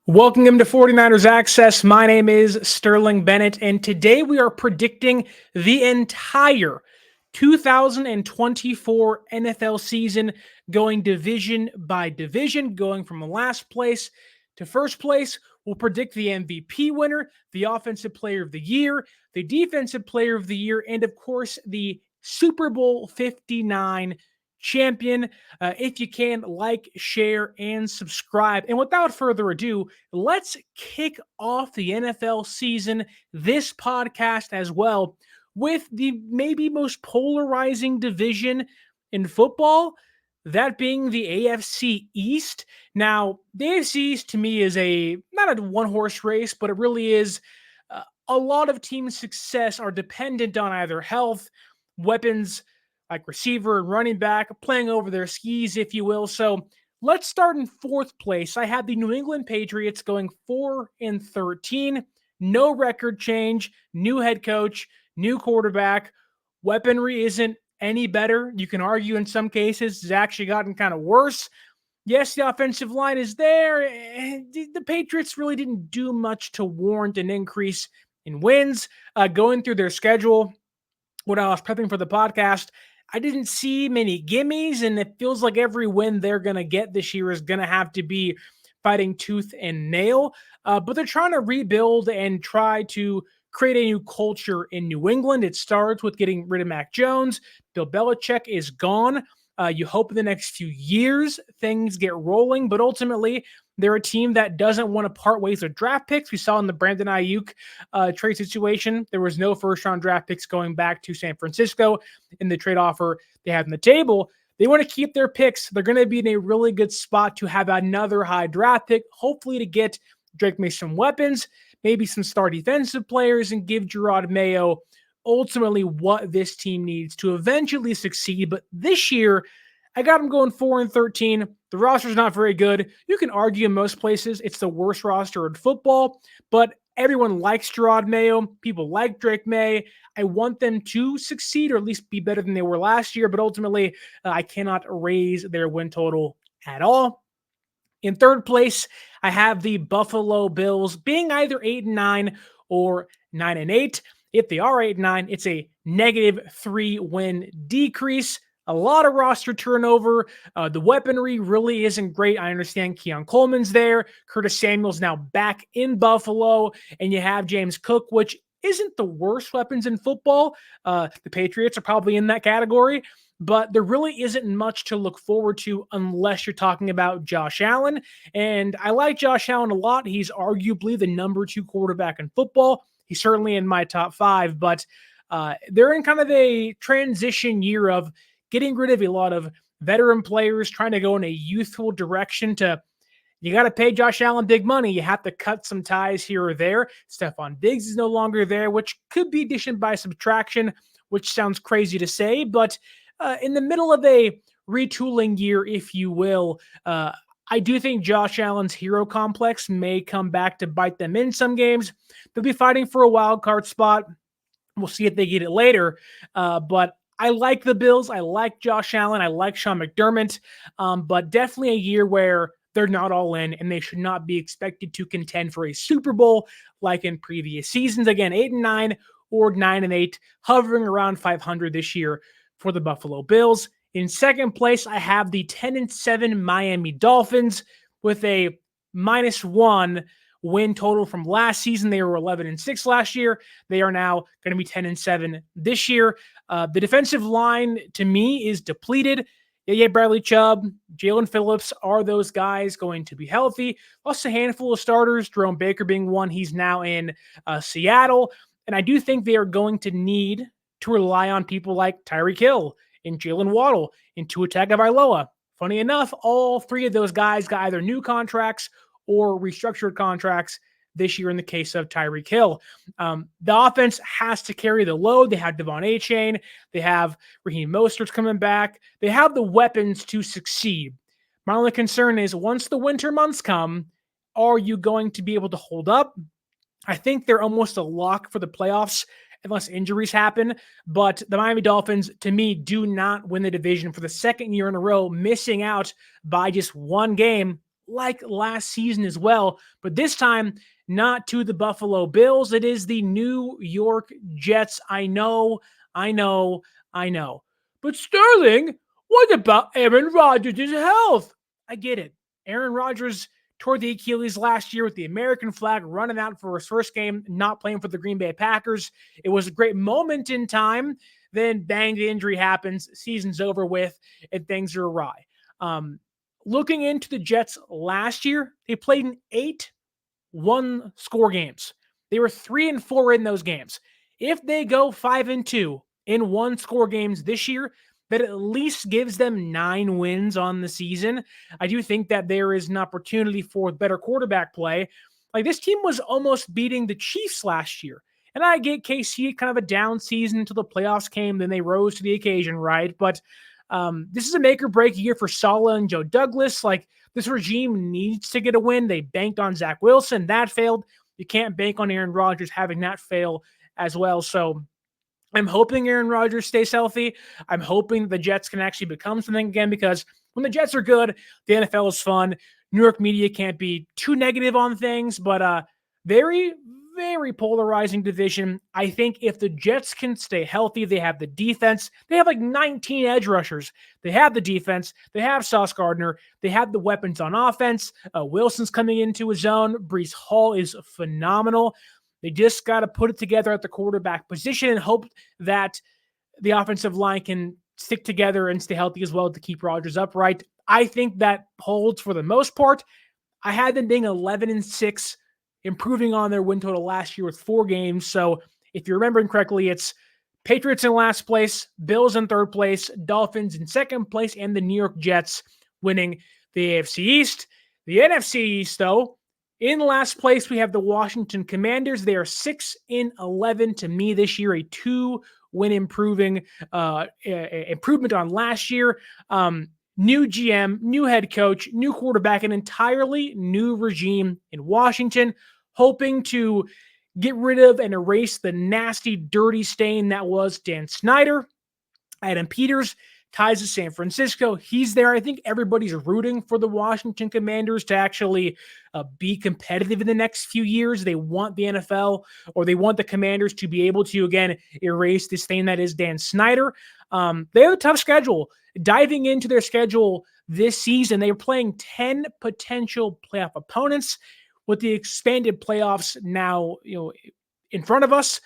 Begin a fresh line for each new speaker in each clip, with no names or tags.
Welcome to 49ers Access. My name is Sterling Bennett, and today we are predicting the entire 2024 NFL season, going division by division, going from last place to first place. We'll predict the MVP winner, the Offensive Player of the Year, the Defensive Player of the Year, and of course, the Super Bowl 59 champion. If you can, like, share, and subscribe. And without further ado, let's kick off the NFL season, this podcast as well, with the maybe most polarizing division in football, that being the AFC East. Now, the AFC East to me is not a one-horse race, but it really is. A lot of teams' success are dependent on either health, weapons, like receiver and running back, playing over their skis, if you will. So let's start in fourth place. I have the New England Patriots going 4-13. No record change, new head coach, new quarterback. Weaponry isn't any better. You can argue in some cases it's actually gotten kind of worse. Yes, the offensive line is there. The Patriots really didn't do much to warrant an increase in wins. Going through their schedule, when I was prepping for the podcast, I didn't see many gimmies, and it feels like every win they're going to get this year is going to have to be fighting tooth and nail. But they're trying to rebuild and try to create a new culture in New England. It starts with getting rid of Mac Jones. Bill Belichick is gone. You hope in the next few years things get rolling, but ultimately they're a team that doesn't want to part ways with draft picks. We saw in the Brandon Aiyuk trade situation, there was no first-round draft picks going back to San Francisco in the trade offer they have on the table. They want to keep their picks. They're going to be in a really good spot to have another high draft pick, hopefully to get Drake May some weapons, maybe some star defensive players, and give Gerard Mayo ultimately what this team needs to eventually succeed. But this year, I got them going 4-13. The roster's not very good. You can argue in most places it's the worst roster in football, but everyone likes Gerard Mayo. People like Drake May. I want them to succeed or at least be better than they were last year, but ultimately, I cannot raise their win total at all. In third place, I have the Buffalo Bills being either 8-9 or 9-8. If they are 8-9, it's a -3 win decrease. A lot of roster turnover. The weaponry really isn't great. I understand Keon Coleman's there. Curtis Samuel's now back in Buffalo. And you have James Cook, which isn't the worst weapons in football. The Patriots are probably in that category. But there really isn't much to look forward to unless you're talking about Josh Allen. And I like Josh Allen a lot. He's arguably the number 2 quarterback in football. He's certainly in my top 5. But they're in kind of a transition year of getting rid of a lot of veteran players, trying to go in a youthful direction you got to pay Josh Allen big money. You have to cut some ties here or there. Stephon Diggs is no longer there, which could be addition by subtraction, which sounds crazy to say. But in the middle of a retooling year, if you will, I do think Josh Allen's hero complex may come back to bite them in some games. They'll be fighting for a wild card spot. We'll see if they get it later. But I like the Bills. I like Josh Allen. I like Sean McDermott. But definitely a year where they're not all in, and they should not be expected to contend for a Super Bowl like in previous seasons. Again, 8-9 or 9-8, hovering around 500 this year for the Buffalo Bills. In second place, I have the 10-7 Miami Dolphins with a -1 win total from last season. They were 11-6 last year. They are now going to be 10-7 this year. The defensive line, to me, is depleted. Yeah, Bradley Chubb, Jalen Phillips, are those guys going to be healthy? Lost a handful of starters, Jerome Baker being one. He's now in Seattle. And I do think they are going to need to rely on people like Tyreek Hill and Jalen Waddle and Tua Tagovailoa. Funny enough, all 3 of those guys got either new contracts or restructured contracts this year in the case of Tyreek Hill. The offense has to carry the load. They have Devon Achane. They have Raheem Mostert coming back. They have the weapons to succeed. My only concern is once the winter months come, are you going to be able to hold up? I think they're almost a lock for the playoffs unless injuries happen. But the Miami Dolphins, to me, do not win the division for the second year in a row, missing out by just 1 game like last season as well, but this time not to the Buffalo Bills. It is the New York Jets. I know, I know, I know. But Sterling, what about Aaron Rodgers' health? I get it. Aaron Rodgers tore the Achilles last year with the American flag running out for his first game, not playing for the Green Bay Packers. It was a great moment in time. Then bang, the injury happens, season's over with, and things are awry. Looking into the Jets last year, they played in 8 one-score games. They were 3-4 in those games. If they go 5-2 in one-score games this year, that at least gives them 9 wins on the season. I do think that there is an opportunity for better quarterback play. Like, this team was almost beating the Chiefs last year. And I get KC kind of a down season until the playoffs came, then they rose to the occasion, right? But this is a make or break year for Saleh and Joe Douglas. Like, this regime needs to get a win. They banked on Zach Wilson. That failed. You can't bank on Aaron Rodgers having that fail as well. So I'm hoping Aaron Rodgers stays healthy. I'm hoping the Jets can actually become something again, because when the Jets are good, the NFL is fun. New York media can't be too negative on things, but very, very polarizing division. I think if the Jets can stay healthy, they have the defense. They have like 19 edge rushers. They have the defense. They have Sauce Gardner. They have the weapons on offense. Wilson's coming into his own. Breece Hall is phenomenal. They just got to put it together at the quarterback position and hope that the offensive line can stick together and stay healthy as well to keep Rodgers upright. I think that holds for the most part. I had them being 11-6, improving on their win total last year with 4 games. So if you're remembering correctly, it's Patriots in last place, Bills in third place, Dolphins in second place, and the New York Jets winning the AFC East. The NFC East, though, in last place, we have the Washington Commanders. They are 6-11 to me this year, a 2-win improvement on last year. New GM, new head coach, new quarterback, an entirely new regime in Washington, hoping to get rid of and erase the nasty, dirty stain that was Dan Snyder. Adam Peters ties to San Francisco. He's there. I think everybody's rooting for the Washington Commanders to actually be competitive in the next few years. They want the NFL, or they want the Commanders to be able to, again, erase this thing that is Dan Snyder. They have a tough schedule. Diving into their schedule this season, they are playing 10 potential playoff opponents. With the expanded playoffs now, in front of us,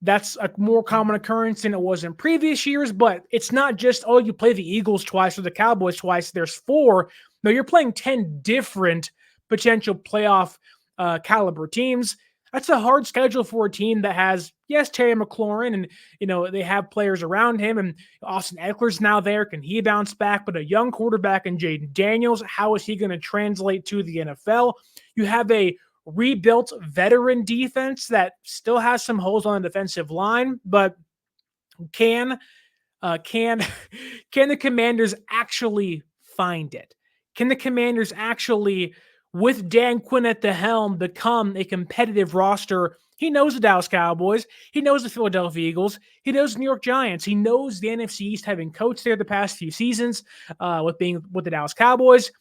that's a more common occurrence than it was in previous years. But it's not just, you play the Eagles twice or the Cowboys twice. There's 4. No, you're playing 10 different potential playoff caliber teams. That's a hard schedule for a team that has, yes, Terry McLaurin, and, they have players around him, and Austin Eckler's now there. Can he bounce back? But a young quarterback in Jaden Daniels, how is he going to translate to the NFL? You have a rebuilt veteran defense that still has some holes on the defensive line, but can the Commanders actually find it? Can the Commanders actually, with Dan Quinn at the helm, become a competitive roster? He knows the Dallas Cowboys. He knows the Philadelphia Eagles. He knows the New York Giants. He knows the NFC East, having coached there the past few seasons with being with the Dallas Cowboys.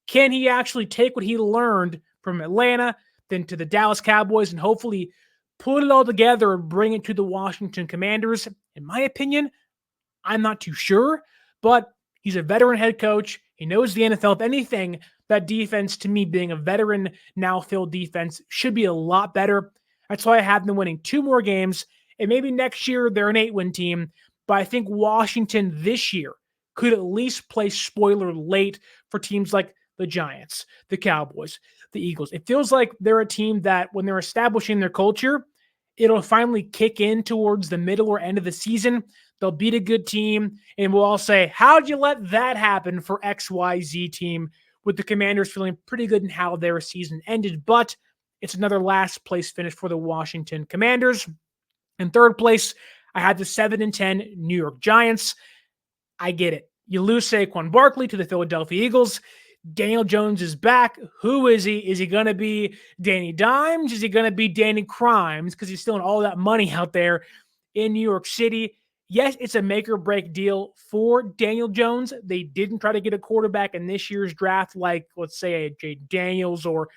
Can he actually take what he learned from Atlanta, then to the Dallas Cowboys, and hopefully put it all together and bring it to the Washington Commanders? In my opinion, I'm not too sure, but he's a veteran head coach. He knows the NFL. If anything, that defense, to me, being a veteran, now-filled defense, should be a lot better. That's why I have them winning 2 more games, and maybe next year they're an 8-win team, but I think Washington this year could at least play spoiler late for teams like the Giants, the Cowboys, the Eagles. It feels like they're a team that, when they're establishing their culture, it'll finally kick in towards the middle or end of the season. They'll beat a good team, and we'll all say, how'd you let that happen for XYZ team? With the Commanders feeling pretty good in how their season ended, but it's another last place finish for the Washington Commanders. In third place, I had the 7-10 New York Giants. I get it. You lose Saquon Barkley to the Philadelphia Eagles. Daniel Jones is back. Who is he? Is he going to be Danny Dimes? Is he going to be Danny Crimes? Because he's stealing all that money out there in New York City. Yes, it's a make or break deal for Daniel Jones. They didn't try to get a quarterback in this year's draft, like let's say a Jay Daniels or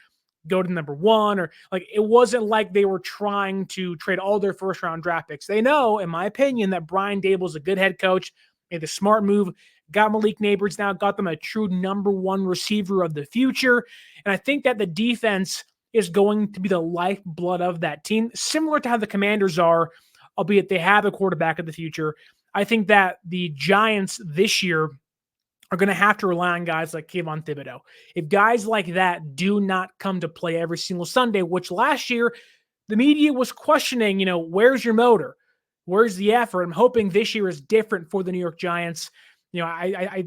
go to number one, or like it wasn't like they were trying to trade all their first round draft picks. They know, in my opinion, that Brian Dable is a good head coach, made the smart move, got Malik Neighbors now, got them a true number one receiver of the future. And I think that the defense is going to be the lifeblood of that team, similar to how the Commanders are, albeit they have a quarterback of the future. I think that the Giants this year are going to have to rely on guys like Kayvon Thibodeau. If guys like that do not come to play every single Sunday, which last year the media was questioning, where's your motor? Where's the effort? I'm hoping this year is different for the New York Giants. I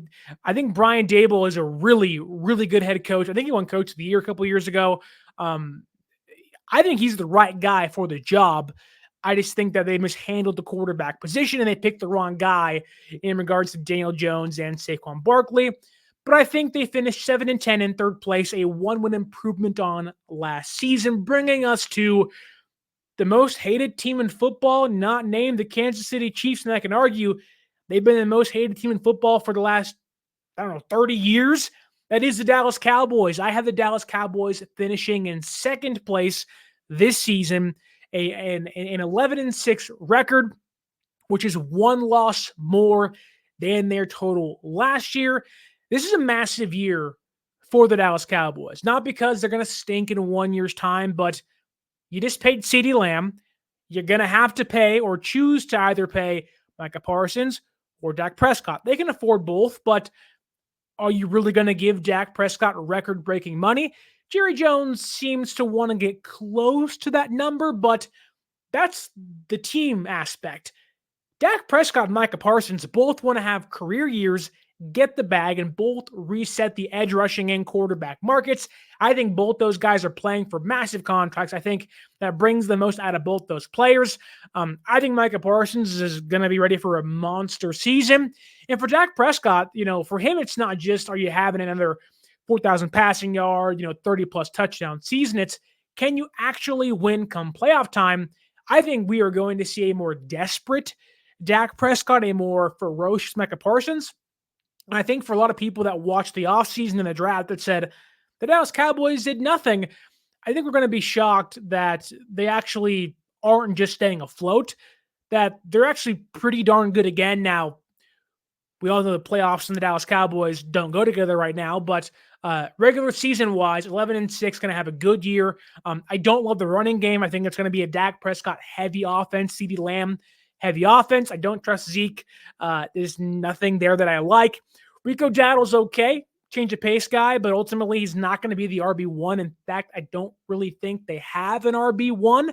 think Brian Dable is a really, really good head coach. I think he won Coach of the Year a couple of years ago. I think he's the right guy for the job. I just think that they mishandled the quarterback position and they picked the wrong guy in regards to Daniel Jones and Saquon Barkley. But I think they finished 7-10 in third place, a one-win improvement on last season, bringing us to the most hated team in football, not named the Kansas City Chiefs. And I can argue they've been the most hated team in football for the last, 30 years. That is the Dallas Cowboys. I have the Dallas Cowboys finishing in second place this season, an 11-6 record, which is one loss more than their total last year. This is a massive year for the Dallas Cowboys, not because they're going to stink in 1 year's time, but you just paid CeeDee Lamb. You're going to have to pay or choose to either pay Micah Parsons or Dak Prescott. They can afford both, but are you really going to give Dak Prescott record-breaking money? Jerry Jones seems to want to get close to that number, but that's the team aspect. Dak Prescott and Micah Parsons both want to have career years, get the bag, and both reset the edge rushing and quarterback markets. I think both those guys are playing for massive contracts. I think that brings the most out of both those players. I think Micah Parsons is going to be ready for a monster season. And for Dak Prescott, for him, it's not just, are you having another 4,000 passing yard, 30-plus touchdown season? It's, can you actually win come playoff time? I think we are going to see a more desperate Dak Prescott, a more ferocious Micah Parsons. And I think for a lot of people that watched the offseason and the draft that said the Dallas Cowboys did nothing, I think we're going to be shocked that they actually aren't just staying afloat, that they're actually pretty darn good again. Now, we all know the playoffs and the Dallas Cowboys don't go together right now, but regular season-wise, 11-6, going to have a good year. I don't love the running game. I think it's going to be a Dak Prescott-heavy offense, CeeDee Lamb-heavy offense. I don't trust Zeke. There's nothing there that I like. Rico Dowdle's okay, change of pace guy, but ultimately he's not going to be the RB1. In fact, I don't really think they have an RB1.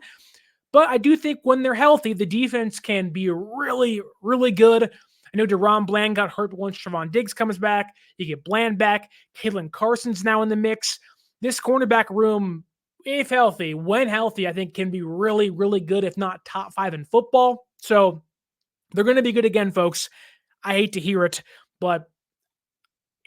But I do think when they're healthy, the defense can be really, really good. I know Deron Bland got hurt once Trevon Diggs comes back. You get Bland back. Caitlin Carson's now in the mix. This cornerback room, if healthy, when healthy, I think can be really, really good, if not top 5 in football. So they're going to be good again, folks. I hate to hear it, but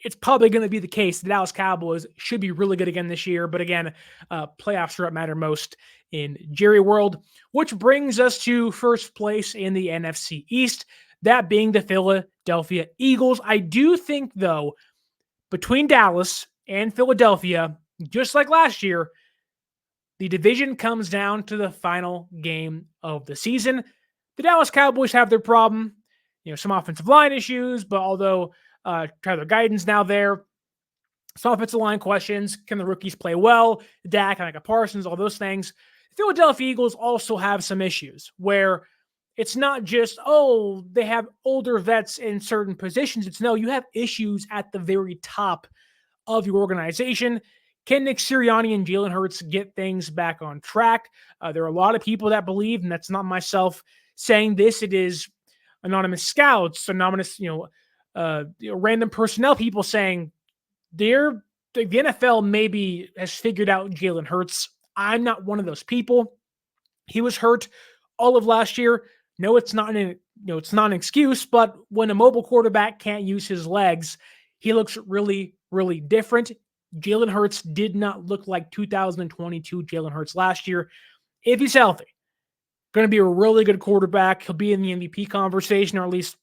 it's probably going to be the case. The Dallas Cowboys should be really good again this year. But again, playoffs are what matter most in Jerry world, which brings us to first place in the NFC East, that being the Philadelphia Eagles. I do think, though, between Dallas and Philadelphia, just like last year, the division comes down to the final game of the season. The Dallas Cowboys have their problem, some offensive line issues, but although Tyler Guyton's now there, some offensive line questions. Can the rookies play well? Dak, Micah Parsons, all those things. The Philadelphia Eagles also have some issues where it's not just, they have older vets in certain positions. It's no, you have issues at the very top of your organization. Can Nick Sirianni and Jalen Hurts get things back on track? There are a lot of people that believe, and that's not myself saying this, it is anonymous scouts, anonymous, random personnel people saying the NFL maybe has figured out Jalen Hurts. I'm not one of those people. He was hurt all of last year. No, it's not an excuse, but when a mobile quarterback can't use his legs, he looks really, really different. Jalen Hurts did not look like 2022 Jalen Hurts last year. If he's healthy, Going to be a really good quarterback. He'll be in the MVP conversation, or at least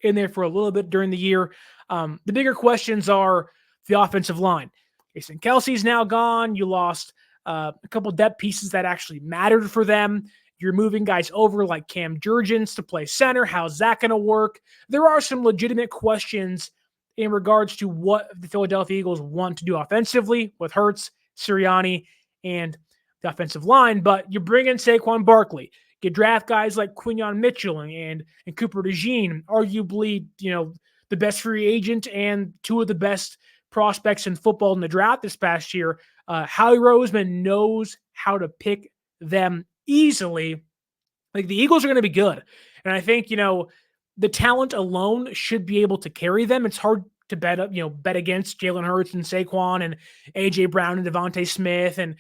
in there for a little bit during the year. The bigger questions are the offensive line. Jason Kelsey's now gone. You lost a couple depth pieces that actually mattered for them. You're moving guys over like Cam Jurgens to play center. How's that going to work? There are some legitimate questions in regards to what the Philadelphia Eagles want to do offensively with Hurts, Sirianni, and the offensive line. But you bring in Saquon Barkley. You draft guys like Quinyon Mitchell and Cooper DeJean, arguably, the best free agent and two of the best prospects in football in the draft this past year. Howie Roseman knows how to pick them easily. Like, the Eagles are going to be good. And I think, the talent alone should be able to carry them. It's hard to bet against Jalen Hurts and Saquon and A.J. Brown and Devontae Smith and,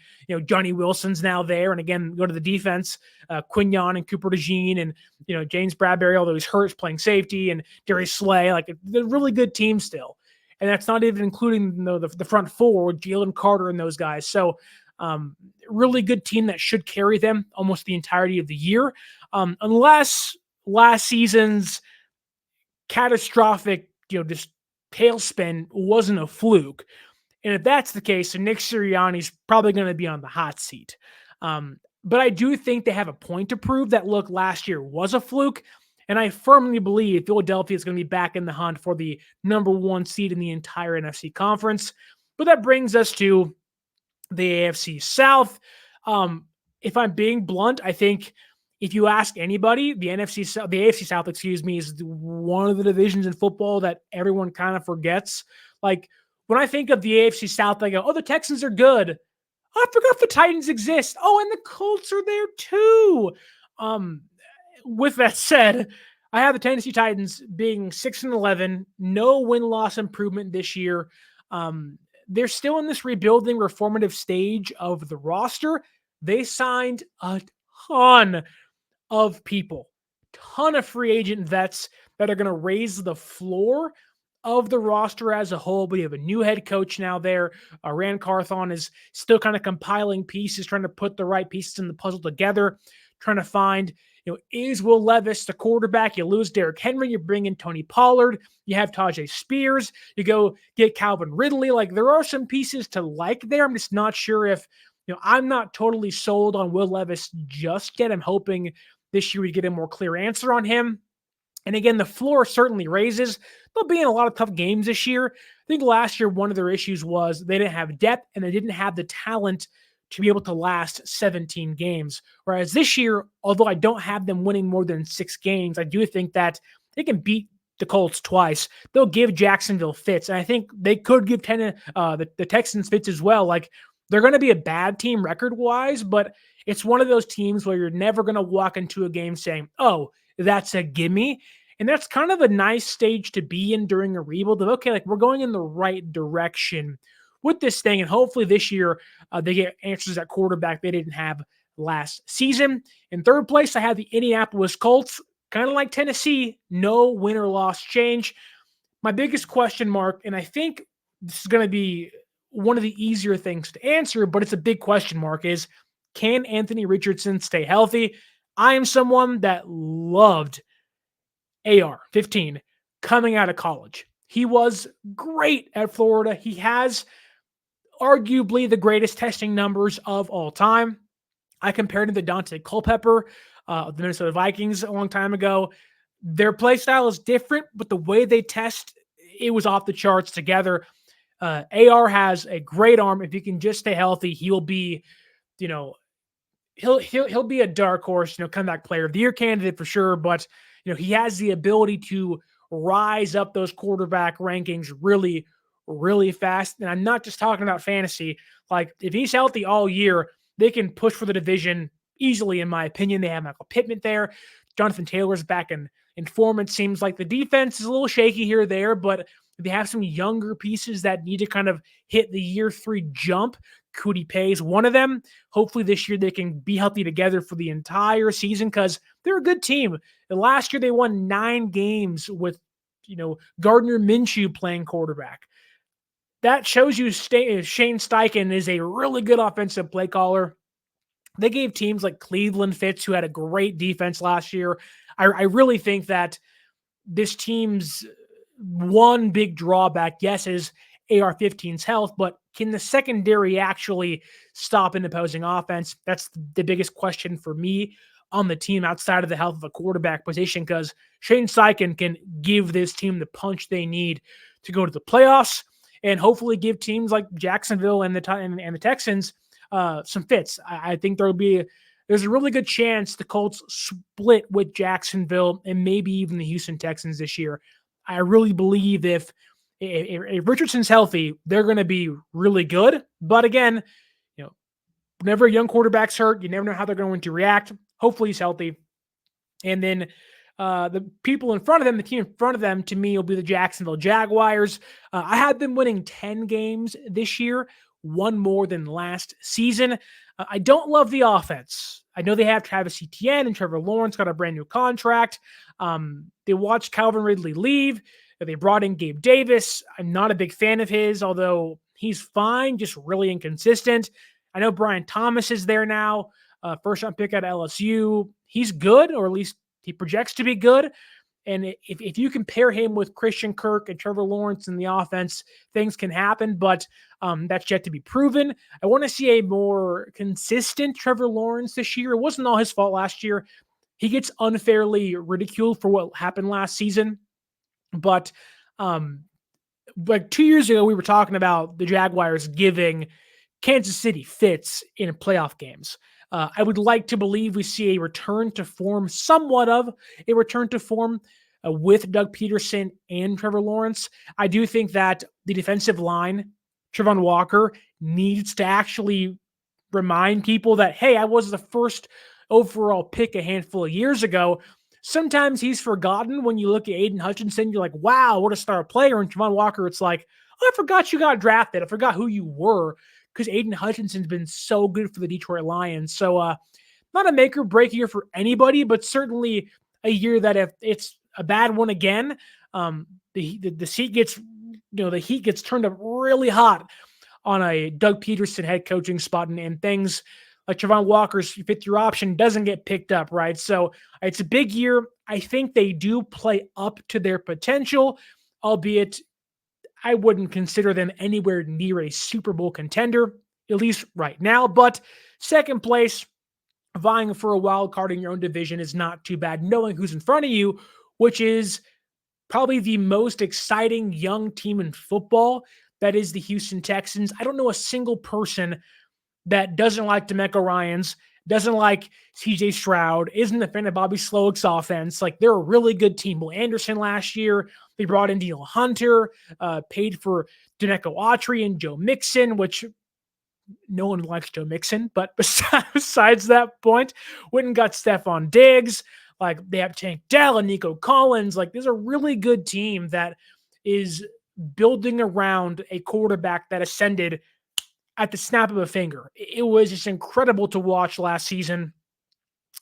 Johnny Wilson's now there. And again, go to the defense, Quinyon and Cooper DeJean and, James Bradbury, although he's hurt, playing safety, and Darius Slay. Like, they're a really good team still. And that's not even including the front four with Jalen Carter and those guys. So really good team that should carry them almost the entirety of the year. Unless last season's catastrophic, just tailspin wasn't a fluke. And if that's the case, then Nick Sirianni's probably going to be on the hot seat. But I do think they have a point to prove that, look, last year was a fluke. And I firmly believe Philadelphia is going to be back in the hunt for the number one seed in the entire NFC conference. But that brings us to the AFC South. If I'm being blunt, I think if you ask anybody, the AFC South, is one of the divisions in football that everyone kind of forgets. Like, when I think of the AFC South, I go, oh, the Texans are good. Oh, I forgot the Titans exist. Oh, and the Colts are there too. With that said, I have the Tennessee Titans being 6-11, no win-loss improvement this year. They're still in this rebuilding, reformative stage of the roster. They signed a ton of people, ton of free agent vets that are going to raise the floor of the roster as a whole. But you have a new head coach now there. Rand Carthon is still kind of compiling pieces, trying to put the right pieces in the puzzle together, trying to find, is Will Levis the quarterback? You lose Derrick Henry, you bring in Tony Pollard, you have Tajay Spears, you go get Calvin Ridley. Like, there are some pieces to like there. I'm just not sure if, I'm not totally sold on Will Levis just yet. I'm hoping this year we get a more clear answer on him. And again, the floor certainly raises. They'll be in a lot of tough games this year. I think last year, one of their issues was they didn't have depth and they didn't have the talent to be able to last 17 games. Whereas this year, although I don't have them winning more than 6 games, I do think that they can beat the Colts twice. They'll give Jacksonville fits. And I think they could give the Texans fits as well. Like, they're going to be a bad team record-wise, but it's one of those teams where you're never going to walk into a game saying, oh, that's a gimme. And that's kind of a nice stage to be in during a rebuild of, okay, like, we're going in the right direction with this thing. And hopefully this year they get answers at quarterback they didn't have last season. In third place, I have the Indianapolis Colts, kind of like Tennessee, no win or loss change. My biggest question mark, and I think this is going to be one of the easier things to answer, but it's a big question mark, is can Anthony Richardson stay healthy? I am someone that loved AR-15 coming out of college. He was great at Florida. He has arguably the greatest testing numbers of all time. I compared him to Dante Culpepper, the Minnesota Vikings, a long time ago. Their play style is different, but the way they test, it was off the charts together. AR has a great arm. If he can just stay healthy, he'll be, he'll be a dark horse, comeback player of the year candidate for sure. But, he has the ability to rise up those quarterback rankings really, really fast. And I'm not just talking about fantasy. Like, if he's healthy all year, they can push for the division easily, in my opinion. They have Michael Pittman there. Jonathan Taylor's back in form. It seems like the defense is a little shaky here or there, but they have some younger pieces that need to kind of hit the year 3 jump. Cootie Pay's one of them. Hopefully this year they can be healthy together for the entire season, because they're a good team. And last year they won 9 games with, Gardner Minshew playing quarterback. That shows you Shane Steichen is a really good offensive play caller. They gave teams like Cleveland fits, who had a great defense last year. I really think that this team's one big drawback, yes, is AR-15's health, but can the secondary actually stop an opposing offense? That's the biggest question for me on the team outside of the health of a quarterback position, because Shane Steichen can give this team the punch they need to go to the playoffs and hopefully give teams like Jacksonville and the Texans some fits. I think there's a really good chance the Colts split with Jacksonville and maybe even the Houston Texans this year. I really believe if Richardson's healthy, they're going to be really good. But again, whenever a young quarterback's hurt, you never know how they're going to react. Hopefully he's healthy. And then the people in front of them, the team in front of them, to me, will be the Jacksonville Jaguars. I had them winning 10 games this year, one more than last season. I don't love the offense. I know they have Travis Etienne and Trevor Lawrence got a brand new contract. They watched Calvin Ridley leave. They brought in Gabe Davis. I'm not a big fan of his, although he's fine, just really inconsistent. I know Brian Thomas is there now, first-round pick out of LSU. He's good, or at least he projects to be good. And if you compare him with Christian Kirk and Trevor Lawrence in the offense, things can happen, but that's yet to be proven. I want to see a more consistent Trevor Lawrence this year. It wasn't all his fault last year. He gets unfairly ridiculed for what happened last season. But like 2 years ago, we were talking about the Jaguars giving Kansas City fits in playoff games. I would like to believe we see a return to form, somewhat of a return to form with Doug Peterson and Trevor Lawrence. I do think that the defensive line, Trevon Walker, needs to actually remind people that, hey, I was the first overall pick a handful of years ago. Sometimes he's forgotten when you look at Aiden Hutchinson. You're like, wow, what a star player. And Trevon Walker, it's like, oh, I forgot you got drafted. I forgot who you were, because Aiden Hutchinson's been so good for the Detroit Lions. So not a make or break year for anybody, but certainly a year that if it's a bad one again, the heat gets turned up really hot on a Doug Peterson head coaching spot, and things like Trevon Walker's fifth-year option doesn't get picked up, right? So it's a big year. I think they do play up to their potential, albeit I wouldn't consider them anywhere near a Super Bowl contender, at least right now. But second place, vying for a wild card in your own division is not too bad, knowing who's in front of you, which is probably the most exciting young team in football. That is the Houston Texans. I don't know a single person that doesn't like DeMeco Ryans, doesn't like CJ Stroud, isn't a fan of Bobby Slowick's offense. Like, they're a really good team. Will Anderson last year, they brought in Daniel Hunter, paid for Danico Autry and Joe Mixon, which no one likes Joe Mixon. But besides that point, went and got Stephon Diggs. Like, they have Tank Dell and Nico Collins. Like, there's a really good team that is building around a quarterback that ascended at the snap of a finger. It was just incredible to watch last season.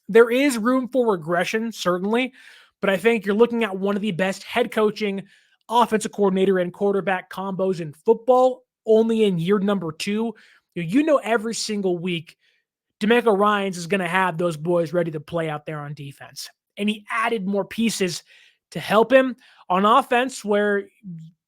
There is room for regression, certainly, but I think you're looking at one of the best head coaching, offensive coordinator, and quarterback combos in football, only in year number 2. You know every single week, DeMeco Ryans is going to have those boys ready to play out there on defense. And he added more pieces to help him on offense, where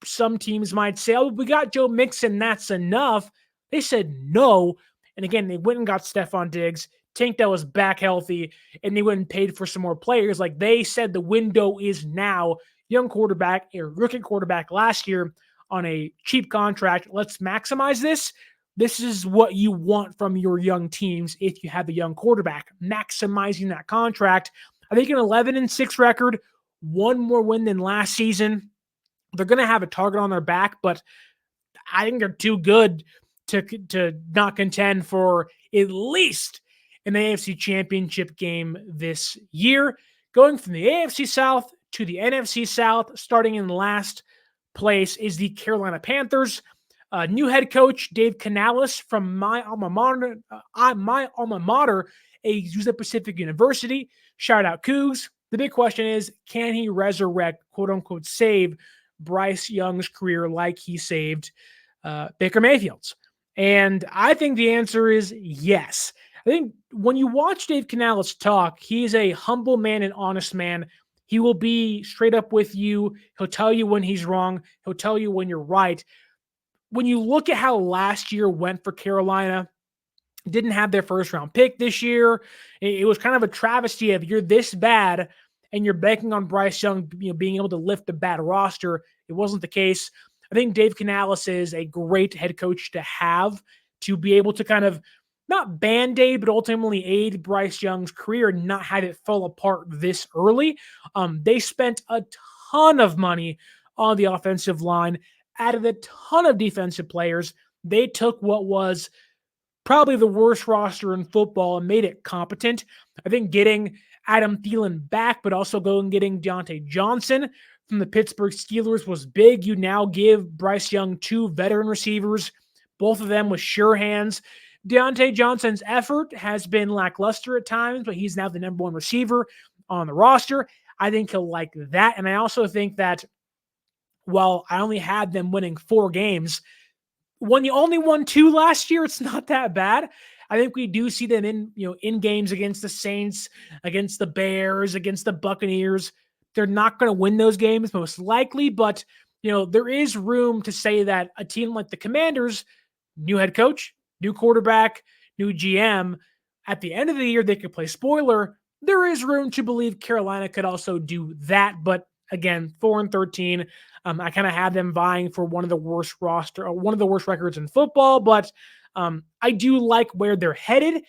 some teams might say, oh, we got Joe Mixon, that's enough. They said no. And again, they went and got Stephon Diggs. Tank Dell was back healthy, and they went and paid for some more players. Like, they said the window is now. Young quarterback, a rookie quarterback last year on a cheap contract. Let's maximize this. This is what you want from your young teams if you have a young quarterback. Maximizing that contract. I think an 11-6 record, one more win than last season. They're going to have a target on their back, but I think they're too good to not contend for at least an AFC championship game this year. Going from the AFC South to the NFC South, starting in last place is the Carolina Panthers. New head coach Dave Canales from my alma mater, Azusa Pacific University. Shout out Cougs. The big question is, can he resurrect, quote unquote, save Bryce Young's career like he saved Baker Mayfield's? And I think the answer is yes. I think when you watch Dave Canales talk, he's a humble man and honest man. He will be straight up with you. He'll tell you when he's wrong. He'll tell you when you're right. When you look at how last year went for Carolina, didn't have their first round pick this year. It was kind of a travesty of you're this bad and you're banking on Bryce Young, being able to lift a bad roster. It wasn't the case. I think Dave Canales is a great head coach to have to be able to kind of not band-aid, but ultimately aid Bryce Young's career and not have it fall apart this early. They spent a ton of money on the offensive line, added a ton of defensive players. They took what was probably the worst roster in football and made it competent. I think getting Adam Thielen back, but also going and getting Deontay Johnson from the Pittsburgh Steelers was big. You now give Bryce Young 2 veteran receivers, both of them with sure hands. Deontay Johnson's effort has been lackluster at times, but he's now the number 1 receiver on the roster. I think he'll like that. And I also think that while I only had them winning 4 games, when you only won 2 last year, it's not that bad. I think we do see them in games against the Saints, against the Bears, against the Buccaneers. They're not going to win those games most likely, but there is room to say that a team like the Commanders, new head coach, new quarterback, new GM, at the end of the year they could play spoiler. There is room to believe Carolina could also do that, but again, 4-13. I kind of had them vying for one of the worst records in football, but I do like where they're headed.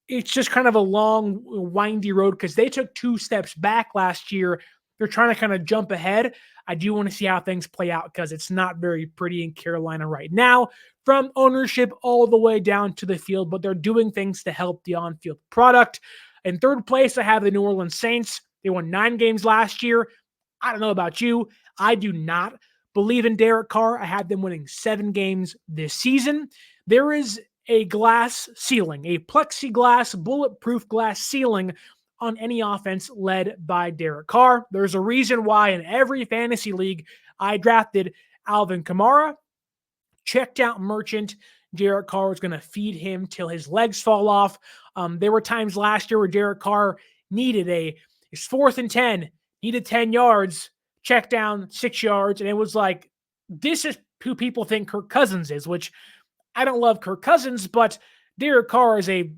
It's just kind of a long, windy road because they took 2 steps back last year. They're trying to kind of jump ahead. I do want to see how things play out because it's not very pretty in Carolina right now, from ownership all the way down to the field, but they're doing things to help the on-field product. In third place, I have the New Orleans Saints. They won 9 games last year. I don't know about you. I do not believe in Derek Carr. I had them winning 7 games this season. There is a glass ceiling, a plexiglass, bulletproof glass ceiling on any offense led by Derek Carr. There's a reason why in every fantasy league I drafted Alvin Kamara, checked out Merchant. Derek Carr was going to feed him till his legs fall off. There were times last year where Derek Carr needed it's 4th and 10, needed 10 yards, check down 6 yards, and it was like, this is who people think Kirk Cousins is, which I don't love Kirk Cousins, but Derek Carr is a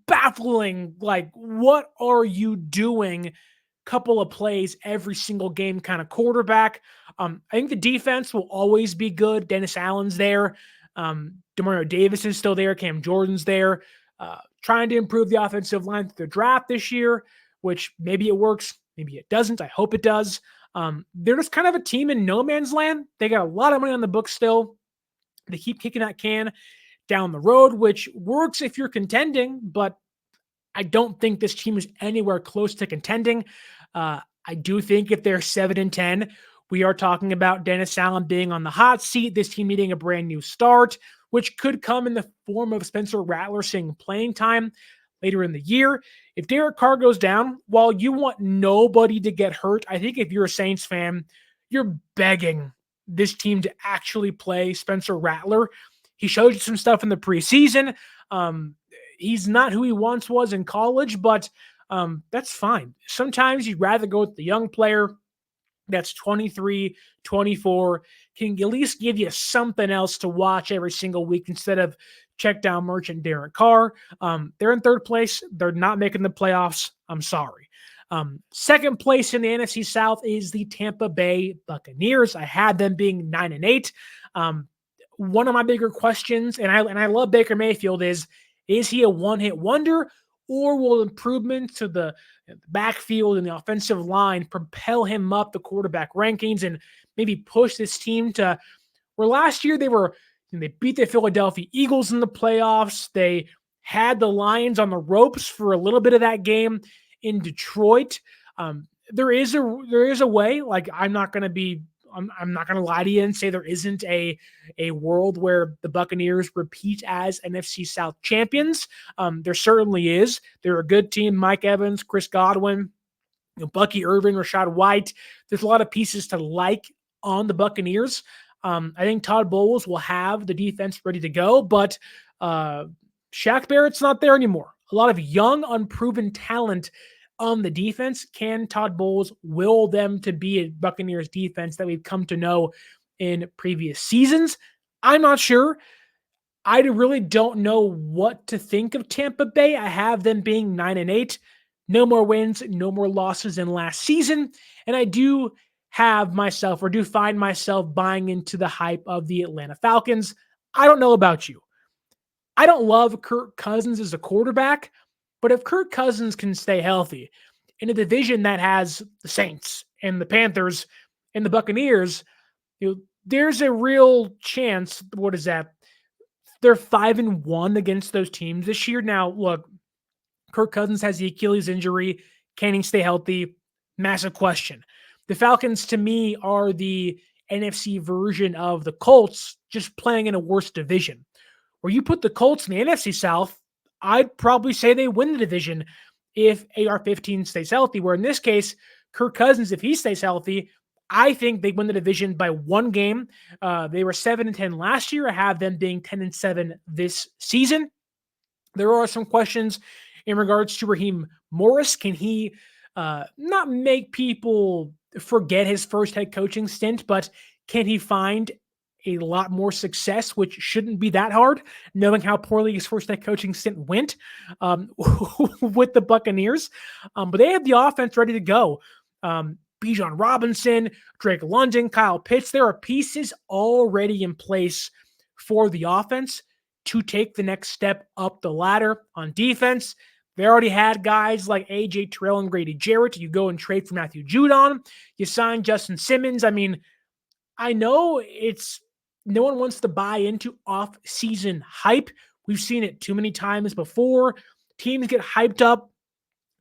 baffling, like, what are you doing? Couple of plays every single game kind of quarterback. I think the defense will always be good. Dennis Allen's there. Demario Davis is still there. Cam Jordan's there. Trying to improve the offensive line through the draft this year, which maybe it works, maybe it doesn't. I hope it does. They're just kind of a team in no man's land. They got a lot of money on the books still. They keep kicking that can down the road, which works if you're contending, but I don't think this team is anywhere close to contending. I do think if they're 7-10, we are talking about Dennis Allen being on the hot seat, this team needing a brand new start, which could come in the form of Spencer Rattler seeing playing time later in the year. If Derek Carr goes down, while you want nobody to get hurt, I think if you're a Saints fan, you're begging this team to actually play Spencer Rattler. He showed you some stuff in the preseason. He's not who he once was in college, but that's fine. Sometimes you'd rather go with the young player that's 23, 24, can at least give you something else to watch every single week instead of check down Merchant Derek Carr. They're in third place. They're not making the playoffs. I'm sorry. Second place in the NFC South is the Tampa Bay Buccaneers. I had them being 9-8. One of my bigger questions, and I love Baker Mayfield, is he a one-hit wonder, or will improvement to the backfield and the offensive line propel him up the quarterback rankings and maybe push this team to where last year they beat the Philadelphia Eagles in the playoffs. They had the Lions on the ropes for a little bit of that game in Detroit. There is a way. Like, I'm not going to lie to you and say there isn't a world where the Buccaneers repeat as NFC South champions. There certainly is. They're a good team. Mike Evans, Chris Godwin, Bucky Irvin, Rashad White. There's a lot of pieces to like on the Buccaneers. I think Todd Bowles will have the defense ready to go, but Shaq Barrett's not there anymore. A lot of young, unproven talent on the defense. Can Todd Bowles will them to be a Buccaneers defense that we've come to know in previous seasons? I'm not sure. I really don't know what to think of Tampa Bay. I have them being 9-8. No more wins, no more losses than last season. And I do find myself buying into the hype of the Atlanta Falcons. I don't know about you. I don't love Kirk Cousins as a quarterback, but if Kirk Cousins can stay healthy in a division that has the Saints and the Panthers and the Buccaneers, there's a real chance. What is that? They're 5-1 against those teams this year. Now, look, Kirk Cousins has the Achilles injury. Can he stay healthy? Massive question. The Falcons, to me, are the NFC version of the Colts, just playing in a worse division. Where you put the Colts in the NFC South, I'd probably say they win the division if AR-15 stays healthy, where in this case, Kirk Cousins, if he stays healthy, I think they win the division by one game. They were 7-10 last year. I have them being 10-7 this season. There are some questions in regards to Raheem Morris. Can he not make people forget his first head coaching stint, but can he find a lot more success, which shouldn't be that hard, knowing how poorly his first head coaching stint went with the Buccaneers. But they have the offense ready to go. Bijan Robinson, Drake London, Kyle Pitts. There are pieces already in place for the offense to take the next step up the ladder. On defense, they already had guys like A.J. Terrell and Grady Jarrett. You go and trade for Matthew Judon. You sign Justin Simmons. I mean, I know no one wants to buy into off-season hype. We've seen it too many times before. Teams get hyped up.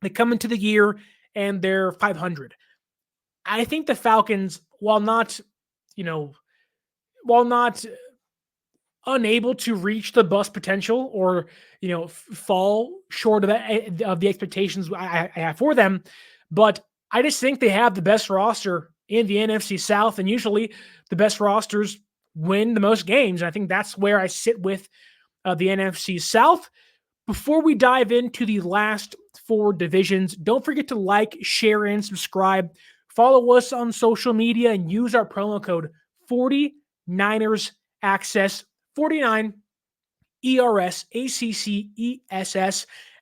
They come into the year and they're 500. I think the Falcons, while not unable to reach the bust potential or, fall short of the expectations I have for them, but I just think they have the best roster in the NFC South, and usually the best rosters win the most games. And I think that's where I sit with the NFC South. Before we dive into the last four divisions, don't forget to like, share, and subscribe. Follow us on social media and use our promo code 49ers Access, 49 ERSACCESS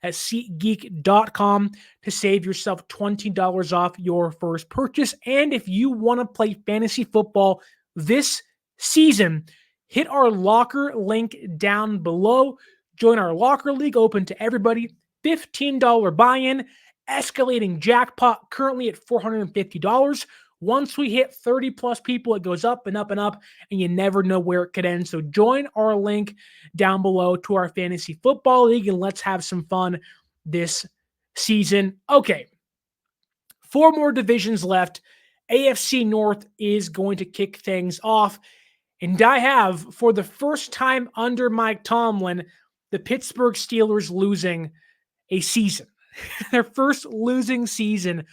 at SeatGeek.com to save yourself $20 off your first purchase. And if you want to play fantasy football this season, hit our locker link down below. Join our locker league, open to everybody. $15 buy-in, escalating jackpot, currently at $450. Once we hit 30 plus people, it goes up and up and up, and you never know where it could end. So join our link down below to our fantasy football league, and let's have some fun this season. Okay, 4 more divisions left. AFC North is going to kick things off. And I have, for the first time under Mike Tomlin, the Pittsburgh Steelers losing a season. Their first losing season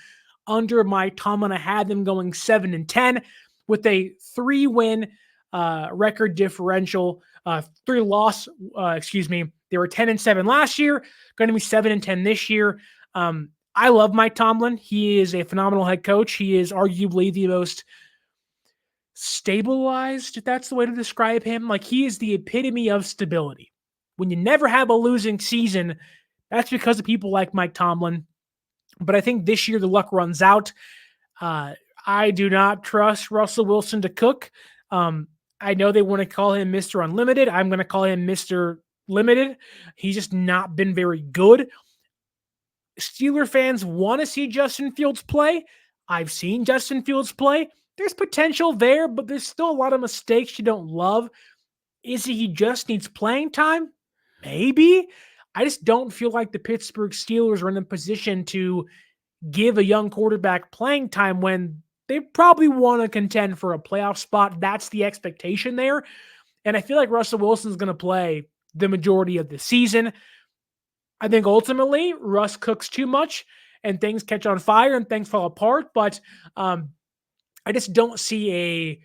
under Mike Tomlin. I had them going 7-10 with a 3-win record differential. 3-loss, They were 10-7 last year, going to be 7-10 this year. I love Mike Tomlin. He is a phenomenal head coach. He is arguably the most stabilized, if that's the way to describe him. Like, he is the epitome of stability. When you never have a losing season, that's because of people like Mike Tomlin. But I think this year the luck runs out. I do not trust Russell Wilson to cook. I know they want to call him Mr. Unlimited. I'm going to call him Mr. Limited. He's just not been very good. Steeler fans want to see Justin Fields play. I've seen Justin Fields play. There's potential there, but there's still a lot of mistakes you don't love. Is he just needs playing time? Maybe. I just don't feel like the Pittsburgh Steelers are in a position to give a young quarterback playing time when they probably want to contend for a playoff spot. That's the expectation there. And I feel like Russell Wilson's going to play the majority of the season. I think ultimately Russ cooks too much and things catch on fire and things fall apart. But I just don't see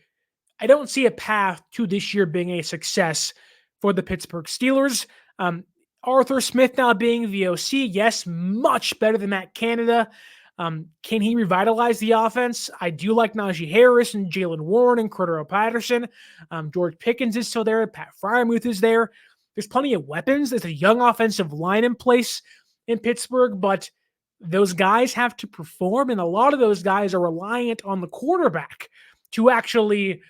a path to this year being a success for the Pittsburgh Steelers. Arthur Smith now being the OC, yes, much better than Matt Canada. Can he revitalize the offense? I do like Najee Harris and Jalen Warren and Cordero Patterson. George Pickens is still there. Pat Freiermuth is there. There's plenty of weapons. There's a young offensive line in place in Pittsburgh, but those guys have to perform, and a lot of those guys are reliant on the quarterback to actually